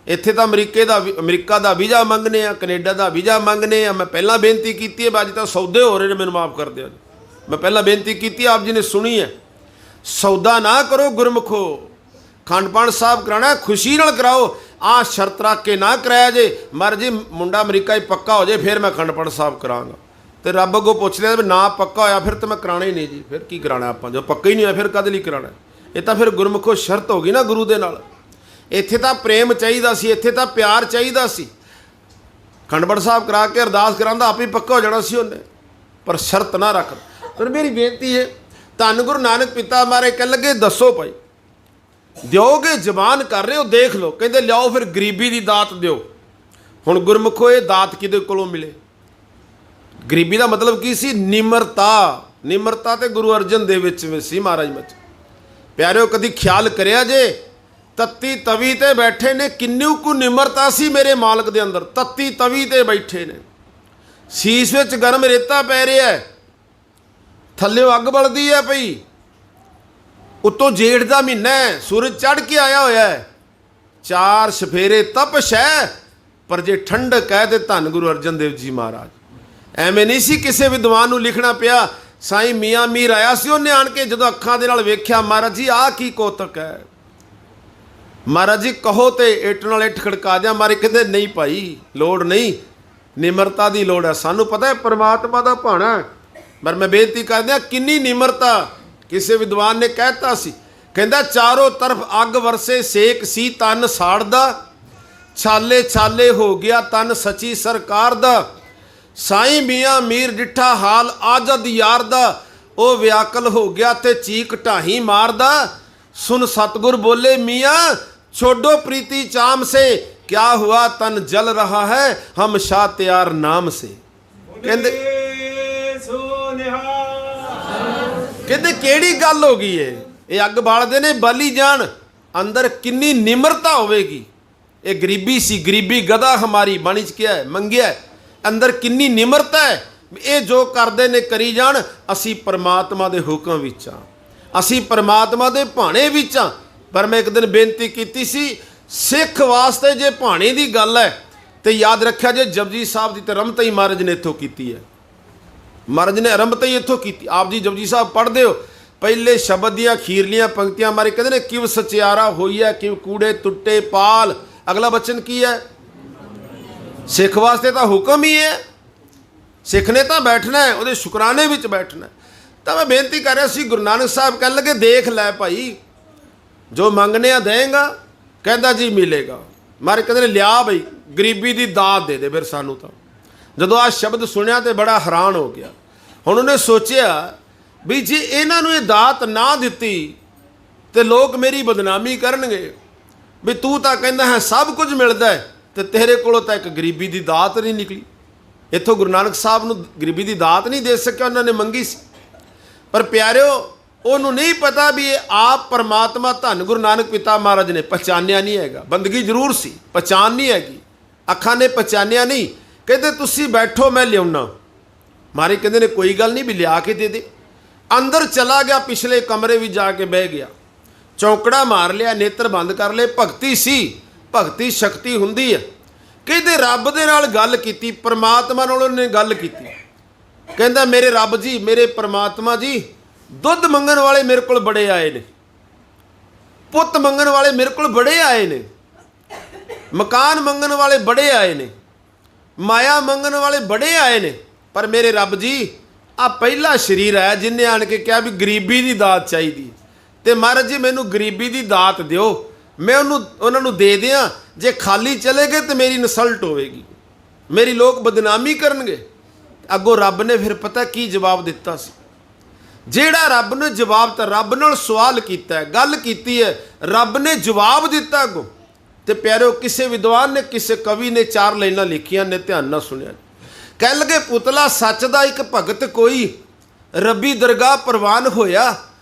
ਇੱਥੇ ਤਾਂ ਅਮਰੀਕਾ ਦਾ ਵੀਜ਼ਾ ਮੰਗਨੇ ਆ, ਕੈਨੇਡਾ ਦਾ ਵੀਜ਼ਾ ਮੰਗਨੇ ਆ। ਮੈਂ ਪਹਿਲਾਂ ਬੇਨਤੀ ਕੀਤੀ ਹੈ, ਅੱਜ ਤਾਂ ਸੌਦੇ ਹੋ ਰਹੇ ਨੇ, ਮੈਨੂੰ ਮਾਫ ਕਰ ਦਿਓ। ਮੈਂ ਪਹਿਲਾਂ ਬੇਨਤੀ ਕੀਤੀ, ਆਪ ਜੀ ਨੇ ਸੁਣੀ ਹੈ। ਸੌਦਾ ਨਾ ਕਰੋ ਗੁਰਮੁਖੋ, ਖੰਡ ਪਾਠ ਸਾਹਿਬ ਕਰਾਉਣਾ ਖੁਸ਼ੀ ਨਾਲ ਕਰਾਓ, ਆਹ ਸ਼ਰਤ ਰੱਖ ਕੇ ਨਾ ਕਰਾਇਆ ਜੇ ਮਰ ਜੀ ਮੁੰਡਾ ਅਮਰੀਕਾ ਹੀ ਪੱਕਾ ਹੋ ਜੇ ਫਿਰ ਮੈਂ ਖੰਡ ਪਾਠ ਸਾਹਿਬ ਕਰਾਂਗਾ। ਤੇ ਰੱਬ ਅੱਗੋਂ ਪੁੱਛ ਲਿਆ ਵੀ ਨਾ ਪੱਕਾ ਹੋਇਆ ਫਿਰ ਤਾਂ ਮੈਂ ਕਰਾਣਾ ਹੀ ਨਹੀਂ ਜੀ। ਫਿਰ ਕੀ ਕਰਾਣਾ ਆਪਾਂ, ਜੋ ਪੱਕਾ ਹੀ ਨਹੀਂ ਹੋਇਆ ਫਿਰ ਕਦੇ ਲਈ ਕਰਾਣਾ? ਇਹ ਤਾਂ ਫਿਰ ਗੁਰਮੁਖੋ ਸ਼ਰਤ ਹੋ ਗਈ ਨਾ ਗੁਰੂ ਦੇ ਨਾਲ। ਇੱਥੇ ਤਾਂ ਪ੍ਰੇਮ ਚਾਹੀਦਾ ਸੀ, ਇੱਥੇ ਤਾਂ ਪਿਆਰ ਚਾਹੀਦਾ ਸੀ। ਖੰਡ ਪਾਠ ਸਾਹਿਬ ਕਰਾ ਕੇ ਅਰਦਾਸ ਕਰਾਂਦਾ ਆਪੇ ਪੱਕਾ ਹੋ ਜਾਣਾ ਸੀ ਉਹਨੇ, ਪਰ ਸ਼ਰਤ ਨਾ ਰੱਖ। ਪਰ ਮੇਰੀ ਬੇਨਤੀ ਹੈ, ਧੰਨ ਗੁਰੂ ਨਾਨਕ ਪਿਤਾ ਮਾਰੇ ਕਹਿ ਲੱਗੇ ਦੱਸੋ ਭਾਈ ਦਿਓਗੇ? ਜ਼ਬਾਨ ਕਰ ਰਹੇ ਹੋ, ਦੇਖ ਲਓ। ਕਹਿੰਦੇ ਲਿਆਓ ਫਿਰ ਗਰੀਬੀ ਦੀ ਦਾਤ ਦਿਓ। ਹੁਣ ਗੁਰਮੁਖੋ ਇਹ ਦਾਤ ਕਿਹਦੇ ਕੋਲੋਂ ਮਿਲੇ? ਗਰੀਬੀ ਦਾ ਮਤਲਬ ਕੀ ਸੀ? ਨਿਮਰਤਾ। ਨਿਮਰਤਾ ਤੇ ਗੁਰੂ ਅਰਜਨ ਦੇਵ ਵਿੱਚ ਸੀ ਮਹਾਰਾਜ ਵਿੱਚ। ਪਿਆਰਿਓ ਕਦੀ ਖਿਆਲ ਕਰਿਆ ਜੇ ਤੱਤੀ ਤਵੀ ਤੇ ਬੈਠੇ ਨੇ, ਕਿੰਨੀ ਕੁ ਨਿਮਰਤਾ ਸੀ ਮੇਰੇ ਮਾਲਕ ਦੇ ਅੰਦਰ। ਤੱਤੀ ਤਵੀ ਤੇ ਬੈਠੇ ਨੇ, ਸੀਸ ਵਿੱਚ ਗਰਮ ਰੇਤਾ ਪੈ ਰਿਹਾ ਹੈ, ਥੱਲੇ ਅੱਗ ਬਲਦੀ ਹੈ ਪਈ, ਉੱਤੋਂ ਜੇਠ ਦਾ ਮਹੀਨਾ ਹੈ, ਸੂਰਜ ਚੜ੍ਹ ਕੇ ਆਇਆ ਹੋਇਆ ਹੈ, 4 ਸਫੇਰੇ ਤਪਸ਼ ਹੈ, ਪਰ ਜੇ ਠੰਡਕ ਹੈ ਤੇ ਧੰਨ ਗੁਰੂ ਅਰਜਨ ਦੇਵ ਜੀ ਮਹਾਰਾਜ। ਐਵੇਂ ਨਹੀਂ ਸੀ ਕਿਸੇ ਵਿਦਵਾਨ ਨੂੰ ਲਿਖਣਾ ਪਿਆ। ਸਾਈਂ ਮੀਆਂ ਮੀਰ ਆਇਆ ਸੀ, ਉਹਨੇ ਆਣ ਕੇ ਜਦੋਂ ਅੱਖਾਂ ਦੇ ਨਾਲ ਵੇਖਿਆ, ਮਹਾਰਾਜ ਜੀ ਆਹ ਕੀ ਕੋਤਕ ਹੈ, ਮਹਾਰਾਜ ਜੀ ਕਹੋ ਤੇ ਇੱਟ ਨਾਲ ਇੱਟ ਖੜਕਾ ਦਿਆਂ। ਮਹਾਰਾਜ ਕਹਿੰਦੇ ਨਹੀਂ ਭਾਈ ਲੋੜ ਨਹੀਂ, ਨਿਮਰਤਾ ਦੀ ਲੋੜ ਹੈ। ਸਾਨੂੰ ਪਤਾ ਹੈ ਪਰਮਾਤਮਾ ਦਾ ਭਾਣਾ, ਪਰ ਮੈਂ ਬੇਨਤੀ ਕਰਦਿਆਂ ਕਿੰਨੀ ਨਿਮਰਤਾ। ਕਿਸੇ ਵਿਦਵਾਨ ਨੇ ਕਹਿਤਾ ਸੀ, ਕਹਿੰਦਾ ਚਾਰੋਂ ਤਰਫ ਅੱਗ ਵਰਸੇ ਸੇਕ ਸੀ ਤਨ ਸਾੜਦਾ, ਛਾਲੇ ਛਾਲੇ ਹੋ ਗਿਆ ਤਨ ਸੱਚੀ ਸਰਕਾਰ ਦਾ। ਸਾਈਂ ਮੀਆਂ ਮੀਰ ਡਿੱਠਾ ਹਾਲ ਆਜਦ ਯਾਰ ਦਾ, ਉਹ ਵਿਆਕਲ ਹੋ ਗਿਆ ਤੇ ਚੀਕ ਢਾਹੀ ਮਾਰਦਾ। ਸੁਨ ਸਤਗੁਰ ਬੋਲੇ ਮੀਆਂ ਛੋਡੋ ਪ੍ਰੀਤੀ ਚਾਮ ਸੇ, ਕਿਆ ਹੁਆ ਤਨ ਜਲ ਰਹਾ ਹੈ ਹਮ ਸ਼ਾਹ ਤਿਆਰ ਨਾਮ ਸੇ। ਕਹਿੰਦੇ ਕਿਹੜੀ ਗੱਲ ਹੋ ਗਈ ਏ? ਇਹ ਅੱਗ ਬਾਲਦੇ ਨੇ ਬਾਲੀ ਜਾਣ, ਅੰਦਰ ਕਿੰਨੀ ਨਿਮਰਤਾ ਹੋਵੇਗੀ। ਇਹ ਗਰੀਬੀ ਸੀ, ਗਰੀਬੀ ਗਦਾ ਹਮਾਰੀ ਬਾਣੀ 'ਚ ਕਿਹਾ ਹੈ, ਮੰਗਿਆ ਅੰਦਰ ਕਿੰਨੀ ਨਿਮਰਤਾ ਹੈ। ਇਹ ਜੋ ਕਰਦੇ ਨੇ ਕਰੀ ਜਾਣ, ਅਸੀਂ ਪਰਮਾਤਮਾ ਦੇ ਹੁਕਮ ਵਿੱਚ ਆ, ਅਸੀਂ ਪਰਮਾਤਮਾ ਦੇ ਭਾਣੇ ਵਿੱਚ ਆ। ਪਰ ਮੈਂ ਇੱਕ ਦਿਨ ਬੇਨਤੀ ਕੀਤੀ ਸੀ, ਸਿੱਖ ਵਾਸਤੇ ਜੇ ਭਾਣੇ ਦੀ ਗੱਲ ਹੈ ਤੇ ਯਾਦ ਰੱਖਿਆ ਜੇ ਜਪਜੀ ਸਾਹਿਬ ਦੀ ਤੇ ਰਮਤ ਹੀ ਮਹਾਰਾਜ ਨੇ ਇੱਥੋਂ ਕੀਤੀ ਹੈ। ਮਹਾਰਾਜ ਨੇ ਰਮਤ ਹੀ ਇੱਥੋਂ ਕੀਤੀ। ਆਪ ਜੀ ਜਪਜੀ ਸਾਹਿਬ ਪੜ੍ਹਦੇ ਹੋ, ਪਹਿਲੇ ਸ਼ਬਦ ਦੀਆਂ ਖੀਰਲੀਆਂ ਪੰਕਤੀਆਂ ਮਾਰੇ ਕਹਿੰਦੇ ਨੇ, ਕਿਵ ਸਚਿਆਰਾ ਹੋਈਐ ਕਿਵ ਕੂੜੇ ਟੁੱਟੇ ਪਾਲ। ਅਗਲਾ ਬਚਨ ਕੀ ਹੈ? ਸਿੱਖ ਵਾਸਤੇ ਤਾਂ ਹੁਕਮ ਹੀ ਹੈ, ਸਿੱਖ ਨੇ ਤਾਂ ਬੈਠਣਾ ਹੈ, ਉਹਦੇ ਸ਼ੁਕਰਾਨੇ ਵਿੱਚ ਬੈਠਣਾ। ਤਾਂ ਮੈਂ ਬੇਨਤੀ ਕਰ ਰਿਹਾ ਸੀ, ਗੁਰੂ ਨਾਨਕ ਸਾਹਿਬ ਕਹਿਣ ਲੱਗੇ, ਦੇਖ ਲੈ ਭਾਈ, ਜੋ ਮੰਗਨੇ ਆ ਦੇਂਗਾ, ਕਹਿੰਦਾ ਜੀ ਮਿਲੇਗਾ। ਮਾਰੇ ਕਹਿੰਦੇ ਨੇ, ਲਿਆ ਬਈ ਗਰੀਬੀ ਦੀ ਦਾਤ ਦੇ ਦੇ ਫਿਰ ਸਾਨੂੰ। ਤਾਂ ਜਦੋਂ ਆਹ ਸ਼ਬਦ ਸੁਣਿਆ ਤੇ ਬੜਾ ਹੈਰਾਨ ਹੋ ਗਿਆ। ਹੁਣ ਉਹਨੇ ਸੋਚਿਆ ਵੀ ਜੇ ਇਹਨਾਂ ਨੂੰ ਇਹ ਦਾਤ ਨਾ ਦਿੱਤੀ ਤੇ ਲੋਕ ਮੇਰੀ ਬਦਨਾਮੀ ਕਰਨਗੇ, ਵੀ ਤੂੰ ਤਾਂ ਕਹਿੰਦਾ ਹੈ ਸਭ ਕੁਝ ਮਿਲਦਾ ਹੈ ਤੇ ਤੇਰੇ ਕੋਲੋਂ ਤਾਂ ਇੱਕ ਗਰੀਬੀ ਦੀ ਦਾਤ ਨਹੀਂ ਨਿਕਲੀ। ਇੱਥੋਂ ਗੁਰੂ ਨਾਨਕ ਸਾਹਿਬ ਨੂੰ ਗਰੀਬੀ ਦੀ ਦਾਤ ਨਹੀਂ ਦੇ ਸਕਿਆ, ਉਹਨਾਂ ਨੇ ਮੰਗੀ ਸੀ। ਪਰ ਪਿਆਰਿਓ, ਉਹਨੂੰ ਨਹੀਂ ਪਤਾ ਵੀ ਇਹ ਆਪ ਪਰਮਾਤਮਾ ਧੰਨ ਗੁਰੂ ਨਾਨਕ ਪਿਤਾ ਮਹਾਰਾਜ ਨੇ ਪਛਾਣਿਆ ਨਹੀਂ ਹੈਗਾ। ਬੰਦਗੀ ਜ਼ਰੂਰ ਸੀ, ਪਛਾਣ ਨਹੀਂ ਹੈਗੀ, ਅੱਖਾਂ ਨੇ ਪਛਾਣਿਆ ਨਹੀਂ। ਕਹਿੰਦੇ ਤੁਸੀਂ ਬੈਠੋ, ਮੈਂ ਲਿਆਉਣਾ। ਮਾਰੇ ਕਹਿੰਦੇ ਨੇ ਕੋਈ ਗੱਲ ਨਹੀਂ, ਵੀ ਲਿਆ ਕੇ ਦੇ ਦੇ। ਅੰਦਰ ਚਲਾ ਗਿਆ, ਪਿਛਲੇ ਕਮਰੇ ਵਿੱਚ ਜਾ ਕੇ ਬਹਿ ਗਿਆ, ਚੌਂਕੜਾ ਮਾਰ ਲਿਆ, ਨੇਤਰ ਬੰਦ ਕਰ ਲਏ। ਭਗਤੀ ਸੀ, ਭਗਤੀ ਸ਼ਕਤੀ ਹੁੰਦੀ ਹੈ। ਕਹਿੰਦੇ ਰੱਬ ਦੇ ਨਾਲ ਗੱਲ ਕੀਤੀ, ਪਰਮਾਤਮਾ ਨਾਲ ਉਹਨੇ ਗੱਲ ਕੀਤੀ। ਕਹਿੰਦਾ ਮੇਰੇ ਰੱਬ ਜੀ, ਮੇਰੇ ਪਰਮਾਤਮਾ ਜੀ, ਦੁੱਧ ਮੰਗਣ ਵਾਲੇ ਮੇਰੇ ਕੋਲ ਬੜੇ ਆਏ ਨੇ, ਪੁੱਤ ਮੰਗਣ ਵਾਲੇ ਮੇਰੇ ਕੋਲ ਬੜੇ ਆਏ ਨੇ, ਮਕਾਨ ਮੰਗਣ ਵਾਲੇ ਬੜੇ ਆਏ ਨੇ, ਮਾਇਆ ਮੰਗਣ ਵਾਲੇ ਬੜੇ ਆਏ ਨੇ। ਪਰ ਮੇਰੇ ਰੱਬ ਜੀ, ਆ ਪਹਿਲਾ ਸਰੀਰ ਹੈ ਜਿਹਨੇ ਆਣ ਕੇ ਕਿਹਾ ਵੀ ਗਰੀਬੀ ਦੀ ਦਾਤ ਚਾਹੀਦੀ, ਤੇ ਮਹਾਰਾਜ ਜੀ ਮੈਨੂੰ ਗਰੀਬੀ ਦੀ ਦਾਤ ਦਿਓ, ਮੈਂ ਉਹਨਾਂ ਨੂੰ ਦੇ ਦਿਆਂ। ਜੇ ਖਾਲੀ ਚਲੇ ਗਏ ਤੇ ਮੇਰੀ ਇਨਸਲਟ ਹੋਵੇਗੀ, ਮੇਰੀ ਲੋਕ ਬਦਨਾਮੀ ਕਰਨਗੇ। ਅੱਗੋਂ ਰੱਬ ਨੇ ਫਿਰ ਪਤਾ ਕੀ ਜਵਾਬ ਦਿੱਤਾ ਸੀ? ਜਿਹੜਾ ਰੱਬ ਨੇ ਜਵਾਬ, ਤਾਂ ਰੱਬ ਨਾਲ ਸਵਾਲ ਕੀਤਾ ਹੈ, ਗੱਲ ਕੀਤੀ ਹੈ, ਰੱਬ ਨੇ ਜਵਾਬ ਦਿੱਤਾ ਅੱਗੋਂ। ਤੇ ਪਿਆਰਿਓ, ਕਿਸੇ ਵਿਦਵਾਨ ਨੇ, ਕਿਸੇ ਕਵੀ ਨੇ 4 ਲਾਈਨਾਂ ਲਿਖੀਆਂ ਨੇ, ਧਿਆਨ ਨਾਲ ਸੁਣਿਆ। ਕਹਿ ਲਗੇ, ਪੁਤਲਾ ਸੱਚ ਦਾ ਇੱਕ ਭਗਤ ਕੋਈ, ਰੱਬੀ ਦਰਗਾਹ ਪ੍ਰਵਾਨ ਹੋਇਆ,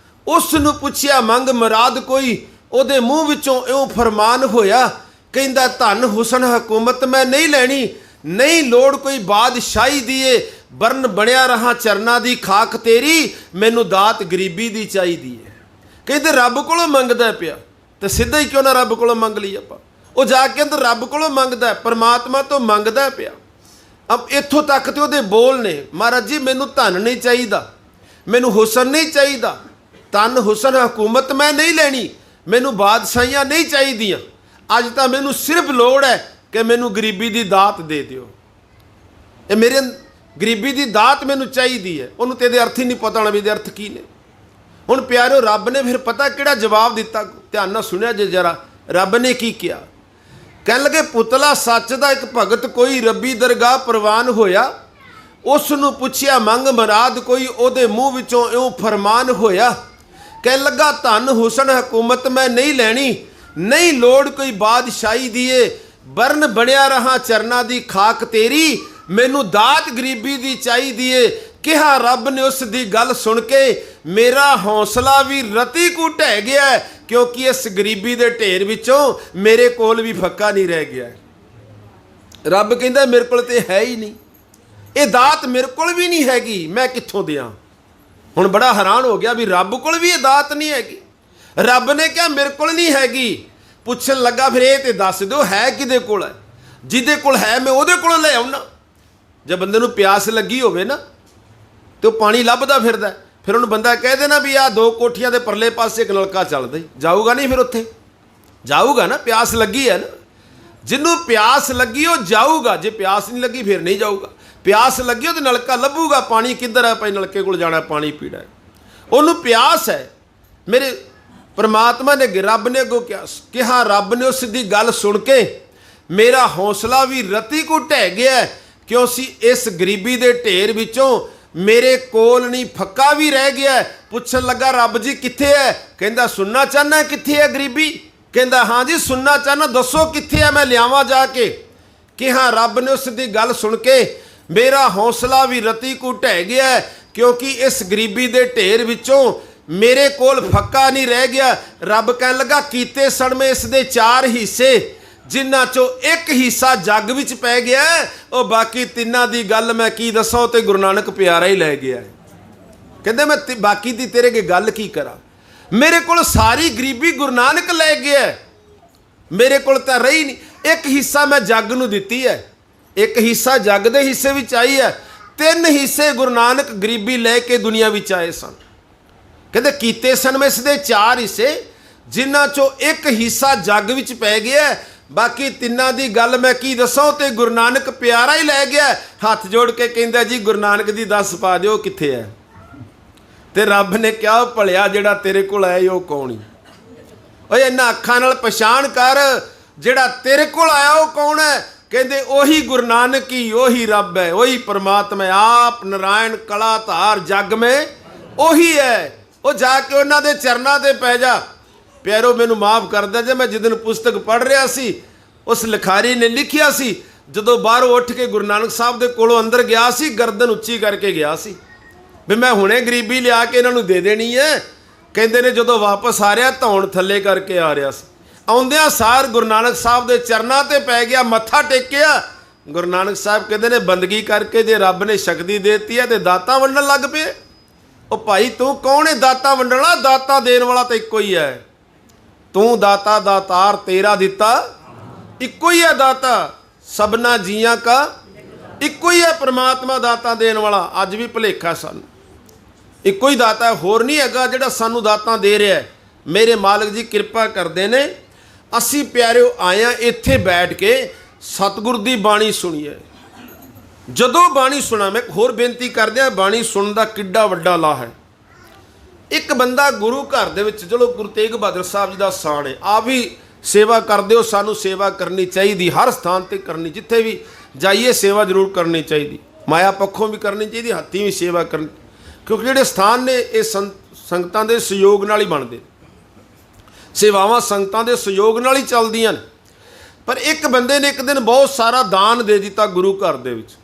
ਉਸ ਨੂੰ ਪੁੱਛਿਆ ਮੰਗ ਮੁਰਾਦ ਕੋਈ, ਉਹਦੇ ਮੂੰਹ ਵਿੱਚੋਂ ਇਉਂ ਫਰਮਾਨ ਹੋਇਆ। ਕਹਿੰਦਾ ਧਨ ਹੁਸਨ ਹਕੂਮਤ ਮੈਂ ਨਹੀਂ ਲੈਣੀ, ਨਹੀਂ ਲੋੜ ਕੋਈ ਬਾਦਸ਼ਾਹੀ ਦੀਏ, ਬਰਨ ਬਣਿਆ ਰਹਾ ਚਰਨਾਂ ਦੀ ਖਾਕ ਤੇਰੀ, ਮੈਨੂੰ ਦਾਤ ਗਰੀਬੀ ਦੀ ਚਾਹੀਦੀ ਹੈ। ਕਹਿੰਦੇ ਰੱਬ ਕੋਲੋਂ ਮੰਗਦਾ ਪਿਆ, ਤੇ ਸਿੱਧਾ ਹੀ ਕਿਉਂ ਨਾ ਰੱਬ ਕੋਲੋਂ ਮੰਗ ਲਈ ਆਪਾਂ। ਉਹ ਜਾ ਕੇ ਅੰਦਰ ਰੱਬ ਕੋਲੋਂ ਮੰਗਦਾ, ਪਰਮਾਤਮਾ ਤੋਂ ਮੰਗਦਾ ਪਿਆ। ਅਬ ਇੱਥੋਂ ਤੱਕ ਤੇ ਉਹਦੇ ਬੋਲ ਨੇ, ਮਹਾਰਾਜ ਜੀ ਮੈਨੂੰ ਧਨ ਨਹੀਂ ਚਾਹੀਦਾ, ਮੈਨੂੰ ਹੁਸਨ ਨਹੀਂ ਚਾਹੀਦਾ, ਧਨ ਹੁਸਨ ਹਕੂਮਤ ਮੈਂ ਨਹੀਂ ਲੈਣੀ, ਮੈਨੂੰ ਬਾਦਸ਼ਾਹੀਆਂ ਨਹੀਂ ਚਾਹੀਦੀਆਂ, ਅੱਜ ਤਾਂ ਮੈਨੂੰ ਸਿਰਫ ਲੋੜ ਹੈ ਕਿ ਮੈਨੂੰ ਗਰੀਬੀ ਦੀ ਦਾਤ ਦੇ ਦਿਓ। ਇਹ ਮੇਰੇ ਗਰੀਬੀ ਦੀ ਦਾਤ ਮੈਨੂੰ ਚਾਹੀਦੀ ਹੈ। ਉਹਨੂੰ ਤੇ ਇਹਦੇ ਅਰਥ ਹੀ ਨਹੀਂ ਪਤਾ ਹੋਣਾ ਵੀ ਇਹਦੇ ਅਰਥ ਕੀ ਨੇ। ਹੁਣ ਪਿਆਰਿਓ, ਰੱਬ ਨੇ ਫਿਰ ਪਤਾ ਕਿਹੜਾ ਜਵਾਬ ਦਿੱਤਾ? ਧਿਆਨ ਨਾਲ ਸੁਣਿਆ ਜੇ ਜਰਾ, ਰੱਬ ਨੇ ਕੀ ਕਿਹਾ? ਕਹਿਣ ਲੱਗੇ, ਪੁਤਲਾ ਸੱਚ ਦਾ ਇੱਕ ਭਗਤ ਕੋਈ, ਰੱਬੀ ਦਰਗਾਹ ਪ੍ਰਵਾਨ ਹੋਇਆ, ਉਸ ਨੂੰ ਪੁੱਛਿਆ ਮੰਗ ਮੁਰਾਦ ਕੋਈ, ਉਹਦੇ ਮੂੰਹ ਵਿੱਚੋਂ ਇਉਂ ਫਰਮਾਨ ਹੋਇਆ। ਕਹਿਣ ਲੱਗਾ ਧਨ ਹੁਸਨ ਹਕੂਮਤ ਮੈਂ ਨਹੀਂ ਲੈਣੀ, ਨਹੀਂ ਲੋੜ ਕੋਈ ਬਾਦਸ਼ਾਹੀ ਦੀਏ, ਬਰਨ ਬਣਿਆ ਰਹਾ ਚਰਨਾਂ ਦੀ ਖਾਕ ਤੇਰੀ, ਮੈਨੂੰ ਦਾਤ ਗਰੀਬੀ ਦੀ ਚਾਹੀਦੀ ਏ। ਕਿਹਾ ਰੱਬ ਨੇ ਉਸ ਦੀ ਗੱਲ ਸੁਣ ਕੇ, ਮੇਰਾ ਹੌਸਲਾ ਵੀ ਰਤੀ ਕੁ ਢਹਿ ਗਿਆ, ਕਿਉਂਕਿ ਇਸ ਗਰੀਬੀ ਦੇ ਢੇਰ ਵਿੱਚੋਂ ਮੇਰੇ ਕੋਲ ਵੀ ਫੱਕਾ ਨਹੀਂ ਰਹਿ ਗਿਆ। ਰੱਬ ਕਹਿੰਦਾ ਮੇਰੇ ਕੋਲ ਤੇ ਹੈ ਹੀ ਨਹੀਂ, ਇਹ ਦਾਤ ਮੇਰੇ ਕੋਲ ਵੀ ਨਹੀਂ ਹੈਗੀ, ਮੈਂ ਕਿੱਥੋਂ ਦਿਆਂ? ਹੁਣ ਬੜਾ ਹੈਰਾਨ ਹੋ ਗਿਆ ਵੀ ਰੱਬ ਕੋਲ ਵੀ ਇਹ ਦਾਤ ਨਹੀਂ ਹੈਗੀ। ਰੱਬ ਨੇ ਕਿਹਾ ਮੇਰੇ ਕੋਲ ਨਹੀਂ ਹੈਗੀ। ਪੁੱਛਣ ਲੱਗਾ, ਫਿਰ ਇਹ ਤੇ ਦੱਸ ਦਿਓ ਹੈ ਕਿਹਦੇ ਕੋਲ ਹੈ? ਜਿਹਦੇ ਕੋਲ ਹੈ ਮੈਂ ਉਹਦੇ ਕੋਲੋਂ ਲੈ ਆਉਣਾ। ਜੇ ਬੰਦੇ ਨੂੰ ਪਿਆਸ ਲੱਗੀ ਹੋਵੇ ਨਾ, ਤੇ ਉਹ ਪਾਣੀ ਲੱਭਦਾ ਫਿਰਦਾ, ਫਿਰ ਉਹਨੂੰ ਬੰਦਾ ਕਹਿ ਦੇਣਾ ਵੀ ਆਹ 2 ਕੋਠੀਆਂ ਦੇ ਪਰਲੇ ਪਾਸੇ ਇੱਕ ਨਲਕਾ ਚੱਲਦਾ, ਜਾਊਗਾ ਨਹੀਂ? ਫਿਰ ਉੱਥੇ ਜਾਊਗਾ ਨਾ, ਪਿਆਸ ਲੱਗੀ ਹੈ ਨਾ। ਜਿਹਨੂੰ ਪਿਆਸ ਲੱਗੀ ਉਹ ਜਾਊਗਾ, ਜੇ ਪਿਆਸ ਨਹੀਂ ਲੱਗੀ ਫਿਰ ਨਹੀਂ ਜਾਊਗਾ। ਪਿਆਸ ਲੱਗੀ ਉਹ ਤੇ ਨਲਕਾ ਲੱਭੂਗਾ, ਪਾਣੀ ਕਿੱਧਰ ਹੈ ਭਾਈ, ਨਲਕੇ ਕੋਲ ਜਾਣਾ, ਪਾਣੀ ਪੀਣਾ। ਉਹਨੂੰ ਪਿਆਸ ਹੈ। ਮੇਰੇ ਪਰਮਾਤਮਾ ਨੇ, ਰੱਬ ਨੇ ਅੱਗੋਂ ਕਿਹਾ, ਰੱਬ ਨੇ ਉਸ ਦੀ ਗੱਲ ਸੁਣ ਕੇ ਮੇਰਾ ਹੌਸਲਾ ਵੀ ਰਤੀ ਕੁ ਢਹਿ ਗਿਆ, ਕਿਉਂ ਸੀ ਇਸ ਗਰੀਬੀ ਦੇ ਢੇਰ ਵਿੱਚੋਂ ਮੇਰੇ ਕੋਲ ਨਹੀਂ ਫੱਕਾ ਵੀ ਰਹਿ ਗਿਆ। ਪੁੱਛਣ ਲੱਗਾ, ਰੱਬ ਜੀ ਕਿੱਥੇ ਹੈ? ਕਹਿੰਦਾ ਸੁਣਨਾ ਚਾਹੁੰਦਾ ਕਿੱਥੇ ਹੈ ਗਰੀਬੀ? ਕਹਿੰਦਾ ਹਾਂ ਜੀ ਸੁਣਨਾ ਚਾਹੁੰਦਾ, ਦੱਸੋ ਕਿੱਥੇ ਹੈ, ਮੈਂ ਲਿਆਵਾਂ ਜਾ ਕੇ। ਕਿਹਾ ਰੱਬ ਨੇ ਉਸ ਦੀ ਗੱਲ ਸੁਣ ਕੇ ਮੇਰਾ ਹੌਸਲਾ ਵੀ ਰਤੀ ਕੁ ਢਹਿ ਗਿਆ, ਕਿਉਂਕਿ ਇਸ ਗਰੀਬੀ ਦੇ ਢੇਰ ਵਿੱਚੋਂ ਮੇਰੇ ਕੋਲ ਫੱਕਾ ਨਹੀਂ ਰਹਿ ਗਿਆ। ਰੱਬ ਕਹਿਣ ਲੱਗਾ, ਕੀਤੇ ਸਣ ਮੈਂ ਇਸ ਦੇ 4 ਹਿੱਸੇ, ਜਿਨ੍ਹਾਂ ਚੋਂ ਇੱਕ ਹਿੱਸਾ ਜੱਗ ਵਿੱਚ ਪੈ ਗਿਆ, ਉਹ ਬਾਕੀ ਤਿੰਨਾਂ ਦੀ ਗੱਲ ਮੈਂ ਕੀ ਦੱਸਾਂ, ਤੇ ਗੁਰੂ ਨਾਨਕ ਪਿਆਰਾ ਹੀ ਲੈ ਗਿਆ। ਕਹਿੰਦੇ ਮੈਂ ਬਾਕੀ ਦੀ ਤੇਰੇ ਅੱਗੇ ਗੱਲ ਕੀ ਕਰਾਂ, ਮੇਰੇ ਕੋਲ ਸਾਰੀ ਗਰੀਬੀ ਗੁਰੂ ਨਾਨਕ ਲੈ ਗਿਆ, ਮੇਰੇ ਕੋਲ ਤਾਂ ਰਹੀ ਨਹੀਂ। ਇੱਕ ਹਿੱਸਾ ਮੈਂ ਜੱਗ ਨੂੰ ਦਿੱਤੀ ਹੈ, ਇੱਕ ਹਿੱਸਾ ਜੱਗ ਦੇ ਹਿੱਸੇ ਵਿੱਚ ਆਈ ਹੈ, ਤਿੰਨ ਹਿੱਸੇ ਗੁਰੂ ਨਾਨਕ ਗਰੀਬੀ ਲੈ ਕੇ ਦੁਨੀਆ ਵਿੱਚ ਆਏ ਸਨ। ਕਹਿੰਦੇ ਕੀਤੇ ਸਨ ਮੈਂ ਇਸ ਦੇ ਚਾਰ ਹਿੱਸੇ, ਜਿਨ੍ਹਾਂ ਚੋਂ ਇੱਕ ਹਿੱਸਾ ਜੱਗ ਵਿੱਚ ਪੈ ਗਿਆ, ਬਾਕੀ ਤਿੰਨਾਂ ਦੀ ਗੱਲ ਮੈਂ ਕੀ ਦੱਸਾਂ, ਤੇ ਗੁਰੂ ਨਾਨਕ ਪਿਆਰਾ ਹੀ ਲੈ ਗਿਆ। ਹੱਥ ਜੋੜ ਕੇ ਕਹਿੰਦਾ ਜੀ ਗੁਰੂ ਨਾਨਕ ਦੀ ਦੱਸ ਪਾ ਦਿਓ ਕਿੱਥੇ ਹੈ। ਤੇ ਰੱਬ ਨੇ ਕਿਹਾ ਭਲਿਆ ਜਿਹੜਾ ਤੇਰੇ ਕੋਲ ਆਇਆ ਉਹ ਕੌਣ ਹੀ, ਓਏ ਇਹਨਾਂ ਅੱਖਾਂ ਨਾਲ ਪਛਾਣ ਕਰ ਜਿਹੜਾ ਤੇਰੇ ਕੋਲ ਆਇਆ ਉਹ ਕੌਣ ਹੈ। ਕਹਿੰਦੇ ਉਹੀ ਗੁਰੂ ਨਾਨਕ ਹੀ, ਉਹੀ ਰੱਬ ਹੈ, ਉਹੀ परमात्मा आप नारायण कला धार जग में ਉਹੀ ਹੈ। ਉਹ ਜਾ ਕੇ ਉਹਨਾਂ ਦੇ ਚਰਨਾਂ ਤੇ ਪੈ ਜਾ। ਪਿਆਰੋ ਮੈਨੂੰ ਮਾਫ ਕਰ ਦਿਆ ਜੇ ਮੈਂ ਜਿੱਦਨ ਪੁਸਤਕ ਪੜ੍ਹ ਰਿਹਾ ਸੀ, ਉਸ ਲਿਖਾਰੀ ਨੇ ਲਿਖਿਆ ਸੀ ਜਦੋਂ ਬਾਹਰੋਂ ਉੱਠ ਕੇ ਗੁਰੂ ਨਾਨਕ ਸਾਹਿਬ ਦੇ ਕੋਲੋਂ ਅੰਦਰ ਗਿਆ ਸੀ, ਗਰਦਨ ਉੱਚੀ ਕਰਕੇ ਗਿਆ ਸੀ ਵੀ ਮੈਂ ਹੁਣੇ ਗਰੀਬੀ ਲਿਆ ਕੇ ਇਹਨਾਂ ਨੂੰ ਦੇ ਦੇਣੀ ਹੈ। ਕਹਿੰਦੇ ਨੇ ਜਦੋਂ ਵਾਪਸ ਆ ਰਿਹਾ ਧੌਣ ਥੱਲੇ ਕਰਕੇ ਆ ਰਿਹਾ ਸੀ, ਆਉਂਦਿਆਂ ਸਾਰ ਗੁਰੂ ਨਾਨਕ ਸਾਹਿਬ ਦੇ ਚਰਨਾਂ ਤੇ ਪੈ ਗਿਆ, ਮੱਥਾ ਟੇਕਿਆ। ਗੁਰੂ ਨਾਨਕ ਸਾਹਿਬ ਕਹਿੰਦੇ ਨੇ ਬੰਦਗੀ ਕਰਕੇ ਜੇ ਰੱਬ ਨੇ ਸ਼ਕਤੀ ਦੇਤੀ ਹੈ ਤੇ ਦਾਤਾਂ ਵੰਡਣ ਲੱਗ ਪਏ। ਉਹ ਭਾਈ ਤੂੰ ਕੌਣ ਹੈ ਦਾਤਾਂ ਵੰਡਣ ਵਾਲਾ, ਦਾਤਾਂ ਦੇਣ ਵਾਲਾ ਤਾਂ ਇੱਕੋ ਹੀ ਹੈ। ਤੂੰ ਦਾਤਾ ਦਾਤਾਰ ਤੇਰਾ ਦਿੱਤਾ ਇੱਕੋ ਹੀ ਹੈ, ਦਾਤਾ ਸਭਨਾ ਜੀਆਂ ਕਾ ਇੱਕੋ ਹੀ ਹੈ परमात्मा ਦਾਤਾਂ ਦੇਣ ਵਾਲਾ। ਅੱਜ ਵੀ ਭੁਲੇਖਾ ਸਾਨੂੰ, ਇੱਕੋ ਹੀ ਦਾਤਾ ਹੈ, ਹੋਰ ਨਹੀਂ ਹੈਗਾ ਜਿਹੜਾ ਸਾਨੂੰ ਦਾਤਾਂ ਦੇ ਰਿਹਾ ਹੈ। ਮੇਰੇ ਮਾਲਕ ਜੀ ਕਿਰਪਾ ਕਰਦੇ ਨੇ। ਅਸੀਂ ਪਿਆਰਿਓ ਆਏ ਹਾਂ ਇੱਥੇ ਬੈਠ ਕੇ ਸਤਿਗੁਰ ਦੀ ਬਾਣੀ ਸੁਣੀਏ। ਜਦੋਂ ਬਾਣੀ ਸੁਣਾ, ਮੈਂ ਹੋਰ ਬੇਨਤੀ ਕਰਦਿਆਂ, ਬਾਣੀ ਸੁਣਨ ਦਾ ਕਿੱਡਾ ਵੱਡਾ ਲਾਹ ਹੈ। ਇੱਕ ਬੰਦਾ ਗੁਰੂ ਘਰ ਦੇ ਵਿੱਚ, ਚਲੋ ਗੁਰੂ ਤੇਗ ਬਹਾਦਰ ਸਾਹਿਬ ਜੀ ਦਾ ਸਾਣ ਹੈ, ਆਪ ਵੀ ਸੇਵਾ ਕਰਦੇ ਹੋ, ਸਾਨੂੰ ਸੇਵਾ ਕਰਨੀ ਚਾਹੀਦੀ, ਹਰ ਸਥਾਨ ਤੇ ਕਰਨੀ, ਜਿੱਥੇ ਵੀ ਜਾਈਏ ਸੇਵਾ ਜ਼ਰੂਰ ਕਰਨੀ ਚਾਹੀਦੀ, ਮਾਇਆ ਪੱਖੋਂ ਵੀ ਕਰਨੀ ਚਾਹੀਦੀ, ਹੱਥੀਂ ਵੀ ਸੇਵਾ ਕਰਨੀ, ਕਿਉਂਕਿ ਜਿਹੜੇ ਸਥਾਨ ਨੇ ਇਹ ਸੰਗਤਾਂ ਦੇ ਸਹਿਯੋਗ ਨਾਲ ਹੀ ਬਣਦੇ, ਸੇਵਾਵਾਂ ਸੰਗਤਾਂ ਦੇ ਸਹਿਯੋਗ ਨਾਲ ਹੀ ਚੱਲਦੀਆਂ ਨੇ। ਪਰ ਇੱਕ ਬੰਦੇ ਨੇ ਇੱਕ ਦਿਨ ਬਹੁਤ ਸਾਰਾ ਦਾਨ ਦੇ ਦਿੱਤਾ ਗੁਰੂ ਘਰ ਦੇ ਵਿੱਚ,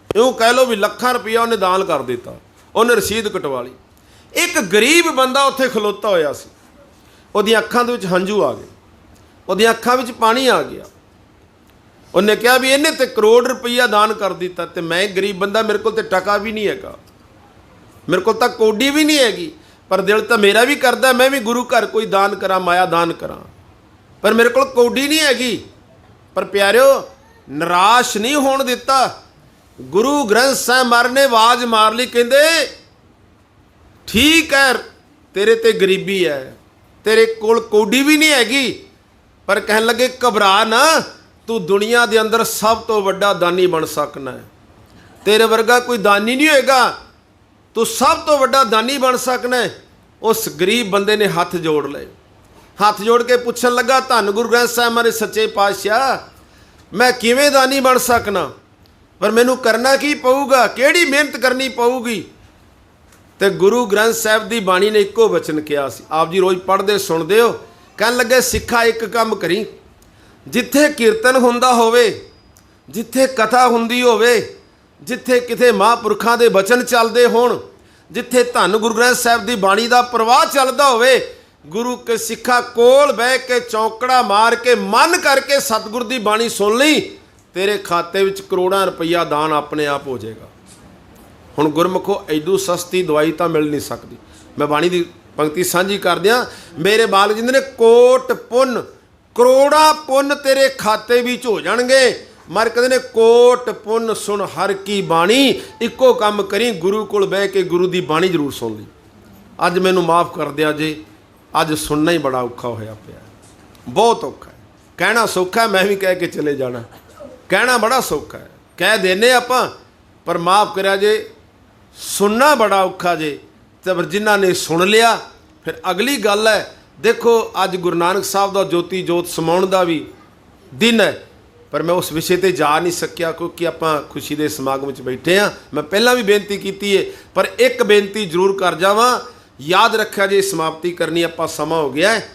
ਇਉਂ ਕਹਿ ਲਓ ਵੀ ਲੱਖਾਂ ਰੁਪਈਆ ਉਹਨੇ ਦਾਨ ਕਰ ਦਿੱਤਾ, ਉਹਨੇ ਰਸੀਦ ਕਟਵਾ ਲਈ। ਇੱਕ ਗਰੀਬ ਬੰਦਾ ਉੱਥੇ ਖਲੋਤਾ ਹੋਇਆ ਸੀ, ਉਹਦੀਆਂ ਅੱਖਾਂ ਦੇ ਵਿੱਚ ਹੰਝੂ ਆ ਗਏ, ਉਹਦੀਆਂ ਅੱਖਾਂ ਵਿੱਚ ਪਾਣੀ ਆ ਗਿਆ। ਉਹਨੇ ਕਿਹਾ ਵੀ ਇਹਨੇ ਤੇ ਕਰੋੜ ਰੁਪਈਆ ਦਾਨ ਕਰ ਦਿੱਤਾ ਤੇ ਮੈਂ ਗਰੀਬ ਬੰਦਾ, ਮੇਰੇ ਕੋਲ ਤੇ ਟਕਾ ਵੀ ਨਹੀਂ ਹੈਗਾ, ਮੇਰੇ ਕੋਲ ਤਾਂ ਕੌਡੀ ਵੀ ਨਹੀਂ ਹੈਗੀ, ਪਰ ਦਿਲ ਤਾਂ ਮੇਰਾ ਵੀ ਕਰਦਾ ਮੈਂ ਵੀ ਗੁਰੂ ਘਰ ਕੋਈ ਦਾਨ ਕਰਾਂ, ਮਾਇਆ ਦਾਨ ਕਰਾਂ, ਪਰ ਮੇਰੇ ਕੋਲ ਕੌਡੀ ਨਹੀਂ ਹੈਗੀ। ਪਰ ਪਿਆਰਿਓ ਨਿਰਾਸ਼ ਨਹੀਂ ਹੋਣ ਦਿੱਤਾ। ਗੁਰੂ ਗ੍ਰੰਥ ਸਾਹਿਬ ਮਹਾਰਾਜ ਨੇ ਆਵਾਜ਼ ਮਾਰ ਲਈ, ਕਹਿੰਦੇ ਠੀਕ ਹੈ ਤੇਰੇ ਤੇ ਗਰੀਬੀ ਹੈ, ਤੇਰੇ ਕੋਲ ਕੌਡੀ ਵੀ ਨਹੀਂ ਹੈਗੀ, ਪਰ ਕਹਿਣ ਲੱਗੇ ਘਬਰਾ ਨਾ, ਤੂੰ ਦੁਨੀਆ ਦੇ ਅੰਦਰ ਸਭ ਤੋਂ ਵੱਡਾ ਦਾਨੀ ਬਣ ਸਕਣਾ ਹੈ। ਤੇਰੇ ਵਰਗਾ ਕੋਈ ਦਾਨੀ ਨਹੀਂ ਹੋਏਗਾ, ਤੂੰ ਸਭ ਤੋਂ ਵੱਡਾ ਦਾਨੀ ਬਣ ਸਕਣਾ ਹੈ। ਉਸ ਗਰੀਬ ਬੰਦੇ ਨੇ ਹੱਥ ਜੋੜ ਲਏ, ਹੱਥ ਜੋੜ ਕੇ ਪੁੱਛਣ ਲੱਗਾ, ਧੰਨ ਗੁਰੂ ਗ੍ਰੰਥ ਸਾਹਿਬ ਮਹਾਰਾਜ ਸੱਚੇ ਪਾਤਸ਼ਾਹ, ਮੈਂ ਕਿਵੇਂ ਦਾਨੀ ਬਣ ਸਕਣਾ, ਪਰ ਮੈਨੂੰ ਕਰਨਾ ਕੀ ਪਊਗਾ, ਕਿਹੜੀ ਮਿਹਨਤ ਕਰਨੀ ਪਊਗੀ। ਤੇ ਗੁਰੂ ਗ੍ਰੰਥ ਸਾਹਿਬ ਦੀ ਬਾਣੀ ਨੇ ਇੱਕੋ ਵਚਨ ਕਿਹਾ ਸੀ, ਆਪ ਜੀ ਰੋਜ਼ ਪੜ੍ਹਦੇ ਸੁਣਦੇ ਹੋ। ਕਹਿਣ ਲੱਗੇ ਸਿੱਖਾ ਇੱਕ ਕੰਮ ਕਰੀ, ਜਿੱਥੇ ਕੀਰਤਨ ਹੁੰਦਾ ਹੋਵੇ, ਜਿੱਥੇ ਕਥਾ ਹੁੰਦੀ ਹੋਵੇ, ਜਿੱਥੇ ਕਿਤੇ ਮਹਾਂਪੁਰਖਾਂ ਦੇ ਬਚਨ ਚੱਲਦੇ ਹੋਣ, ਜਿੱਥੇ ਧੰਨ ਗੁਰੂ ਗ੍ਰੰਥ ਸਾਹਿਬ ਦੀ ਬਾਣੀ ਦਾ ਪ੍ਰਵਾਹ ਚੱਲਦਾ ਹੋਵੇ, ਗੁਰੂ ਕੇ ਸਿੱਖਾ ਕੋਲ ਬਹਿ ਕੇ ਚੌਂਕੜਾ ਮਾਰ ਕੇ ਮਨ ਕਰਕੇ ਸਤਿਗੁਰ ਦੀ ਬਾਣੀ ਸੁਣ ਲਈ, ਤੇਰੇ ਖਾਤੇ ਵਿੱਚ ਕਰੋੜਾਂ ਰੁਪਈਆ ਦਾਨ ਆਪਣੇ ਆਪ ਹੋ ਜਾਏਗਾ। ਹੁਣ ਗੁਰਮੁਖੋ ਐਡੂ ਸਸਤੀ ਦਵਾਈ ਤਾਂ ਮਿਲ ਨਹੀਂ ਸਕਦੀ। ਮੈਂ ਬਾਣੀ ਦੀ ਪੰਕਤੀ ਸਾਂਝੀ ਕਰਦਿਆਂ, ਮੇਰੇ ਮਾਲਕ ਜਿੰਦੇ ਨੇ ਕੋਟ ਪੁੰਨ, ਕਰੋੜਾਂ ਪੁੰਨ ਤੇਰੇ ਖਾਤੇ ਵਿੱਚ ਹੋ ਜਾਣਗੇ। ਮਰ ਕਹਿੰਦੇ ਨੇ ਕੋਟ ਪੁੰਨ ਸੁਣ ਹਰ ਕੀ ਬਾਣੀ, ਇੱਕੋ ਕੰਮ ਕਰੀ, ਗੁਰੂ ਕੋਲ ਬਹਿ ਕੇ ਗੁਰੂ ਦੀ ਬਾਣੀ ਜ਼ਰੂਰ ਸੁਣ ਲਈ। ਅੱਜ ਮੈਨੂੰ ਮਾਫ ਕਰ ਦਿਆ ਜੇ, ਅੱਜ ਸੁਣਨਾ ਹੀ ਬੜਾ ਔਖਾ ਹੋਇਆ ਪਿਆ, ਬਹੁਤ ਔਖਾ ਹੈ। ਕਹਿਣਾ ਸੌਖਾ ਹੈ, ਮੈਂ ਵੀ ਕਹਿ ਕੇ ਚਲੇ ਜਾਣਾ, ਕਹਿਣਾ ਬੜਾ ਸੌਖਾ ਹੈ, ਕਹਿ ਦੇਨੇ ਆਪਾਂ, ਪਰ ਮਾਫ ਕਰਿਆ ਜੇ, ਸੁਣਨਾ ਬੜਾ ਔਖਾ ਜੇ। ਤੇ ਪਰ ਜਿਨ੍ਹਾਂ ਨੇ ਸੁਣ ਲਿਆ, ਫਿਰ ਅਗਲੀ ਗੱਲ ਹੈ, ਦੇਖੋ ਅੱਜ ਗੁਰੂ ਨਾਨਕ ਸਾਹਿਬ ਦਾ ਜੋਤੀ ਜੋਤ ਸਮਾਉਣ ਦਾ ਵੀ ਦਿਨ ਹੈ, ਪਰ ਮੈਂ ਉਸ ਵਿਸ਼ੇ ਤੇ ਜਾ ਨਹੀਂ ਸਕਿਆ ਕਿਉਂਕਿ ਆਪਾਂ ਖੁਸ਼ੀ ਦੇ ਸਮਾਗਮ ਵਿੱਚ ਬੈਠੇ ਹਾਂ। ਮੈਂ ਪਹਿਲਾਂ ਵੀ ਬੇਨਤੀ ਕੀਤੀ ਹੈ, ਪਰ ਇੱਕ ਬੇਨਤੀ ਜ਼ਰੂਰ ਕਰ ਜਾਵਾਂ, ਯਾਦ ਰੱਖਿਆ ਜੇ ਸਮਾਪਤੀ ਕਰਨੀ ਆਪਾਂ, ਸਮਾਂ ਹੋ ਗਿਆ ਹੈ।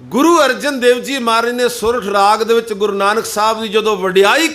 ਗੁਰੂ ਅਰਜਨ ਦੇਵ ਜੀ ਮਹਾਰਾਜ ਨੇ ਸੁਰਠ ਰਾਗ ਦੇ ਵਿੱਚ ਗੁਰੂ ਨਾਨਕ ਸਾਹਿਬ ਦੀ ਜਦੋਂ ਵਡਿਆਈ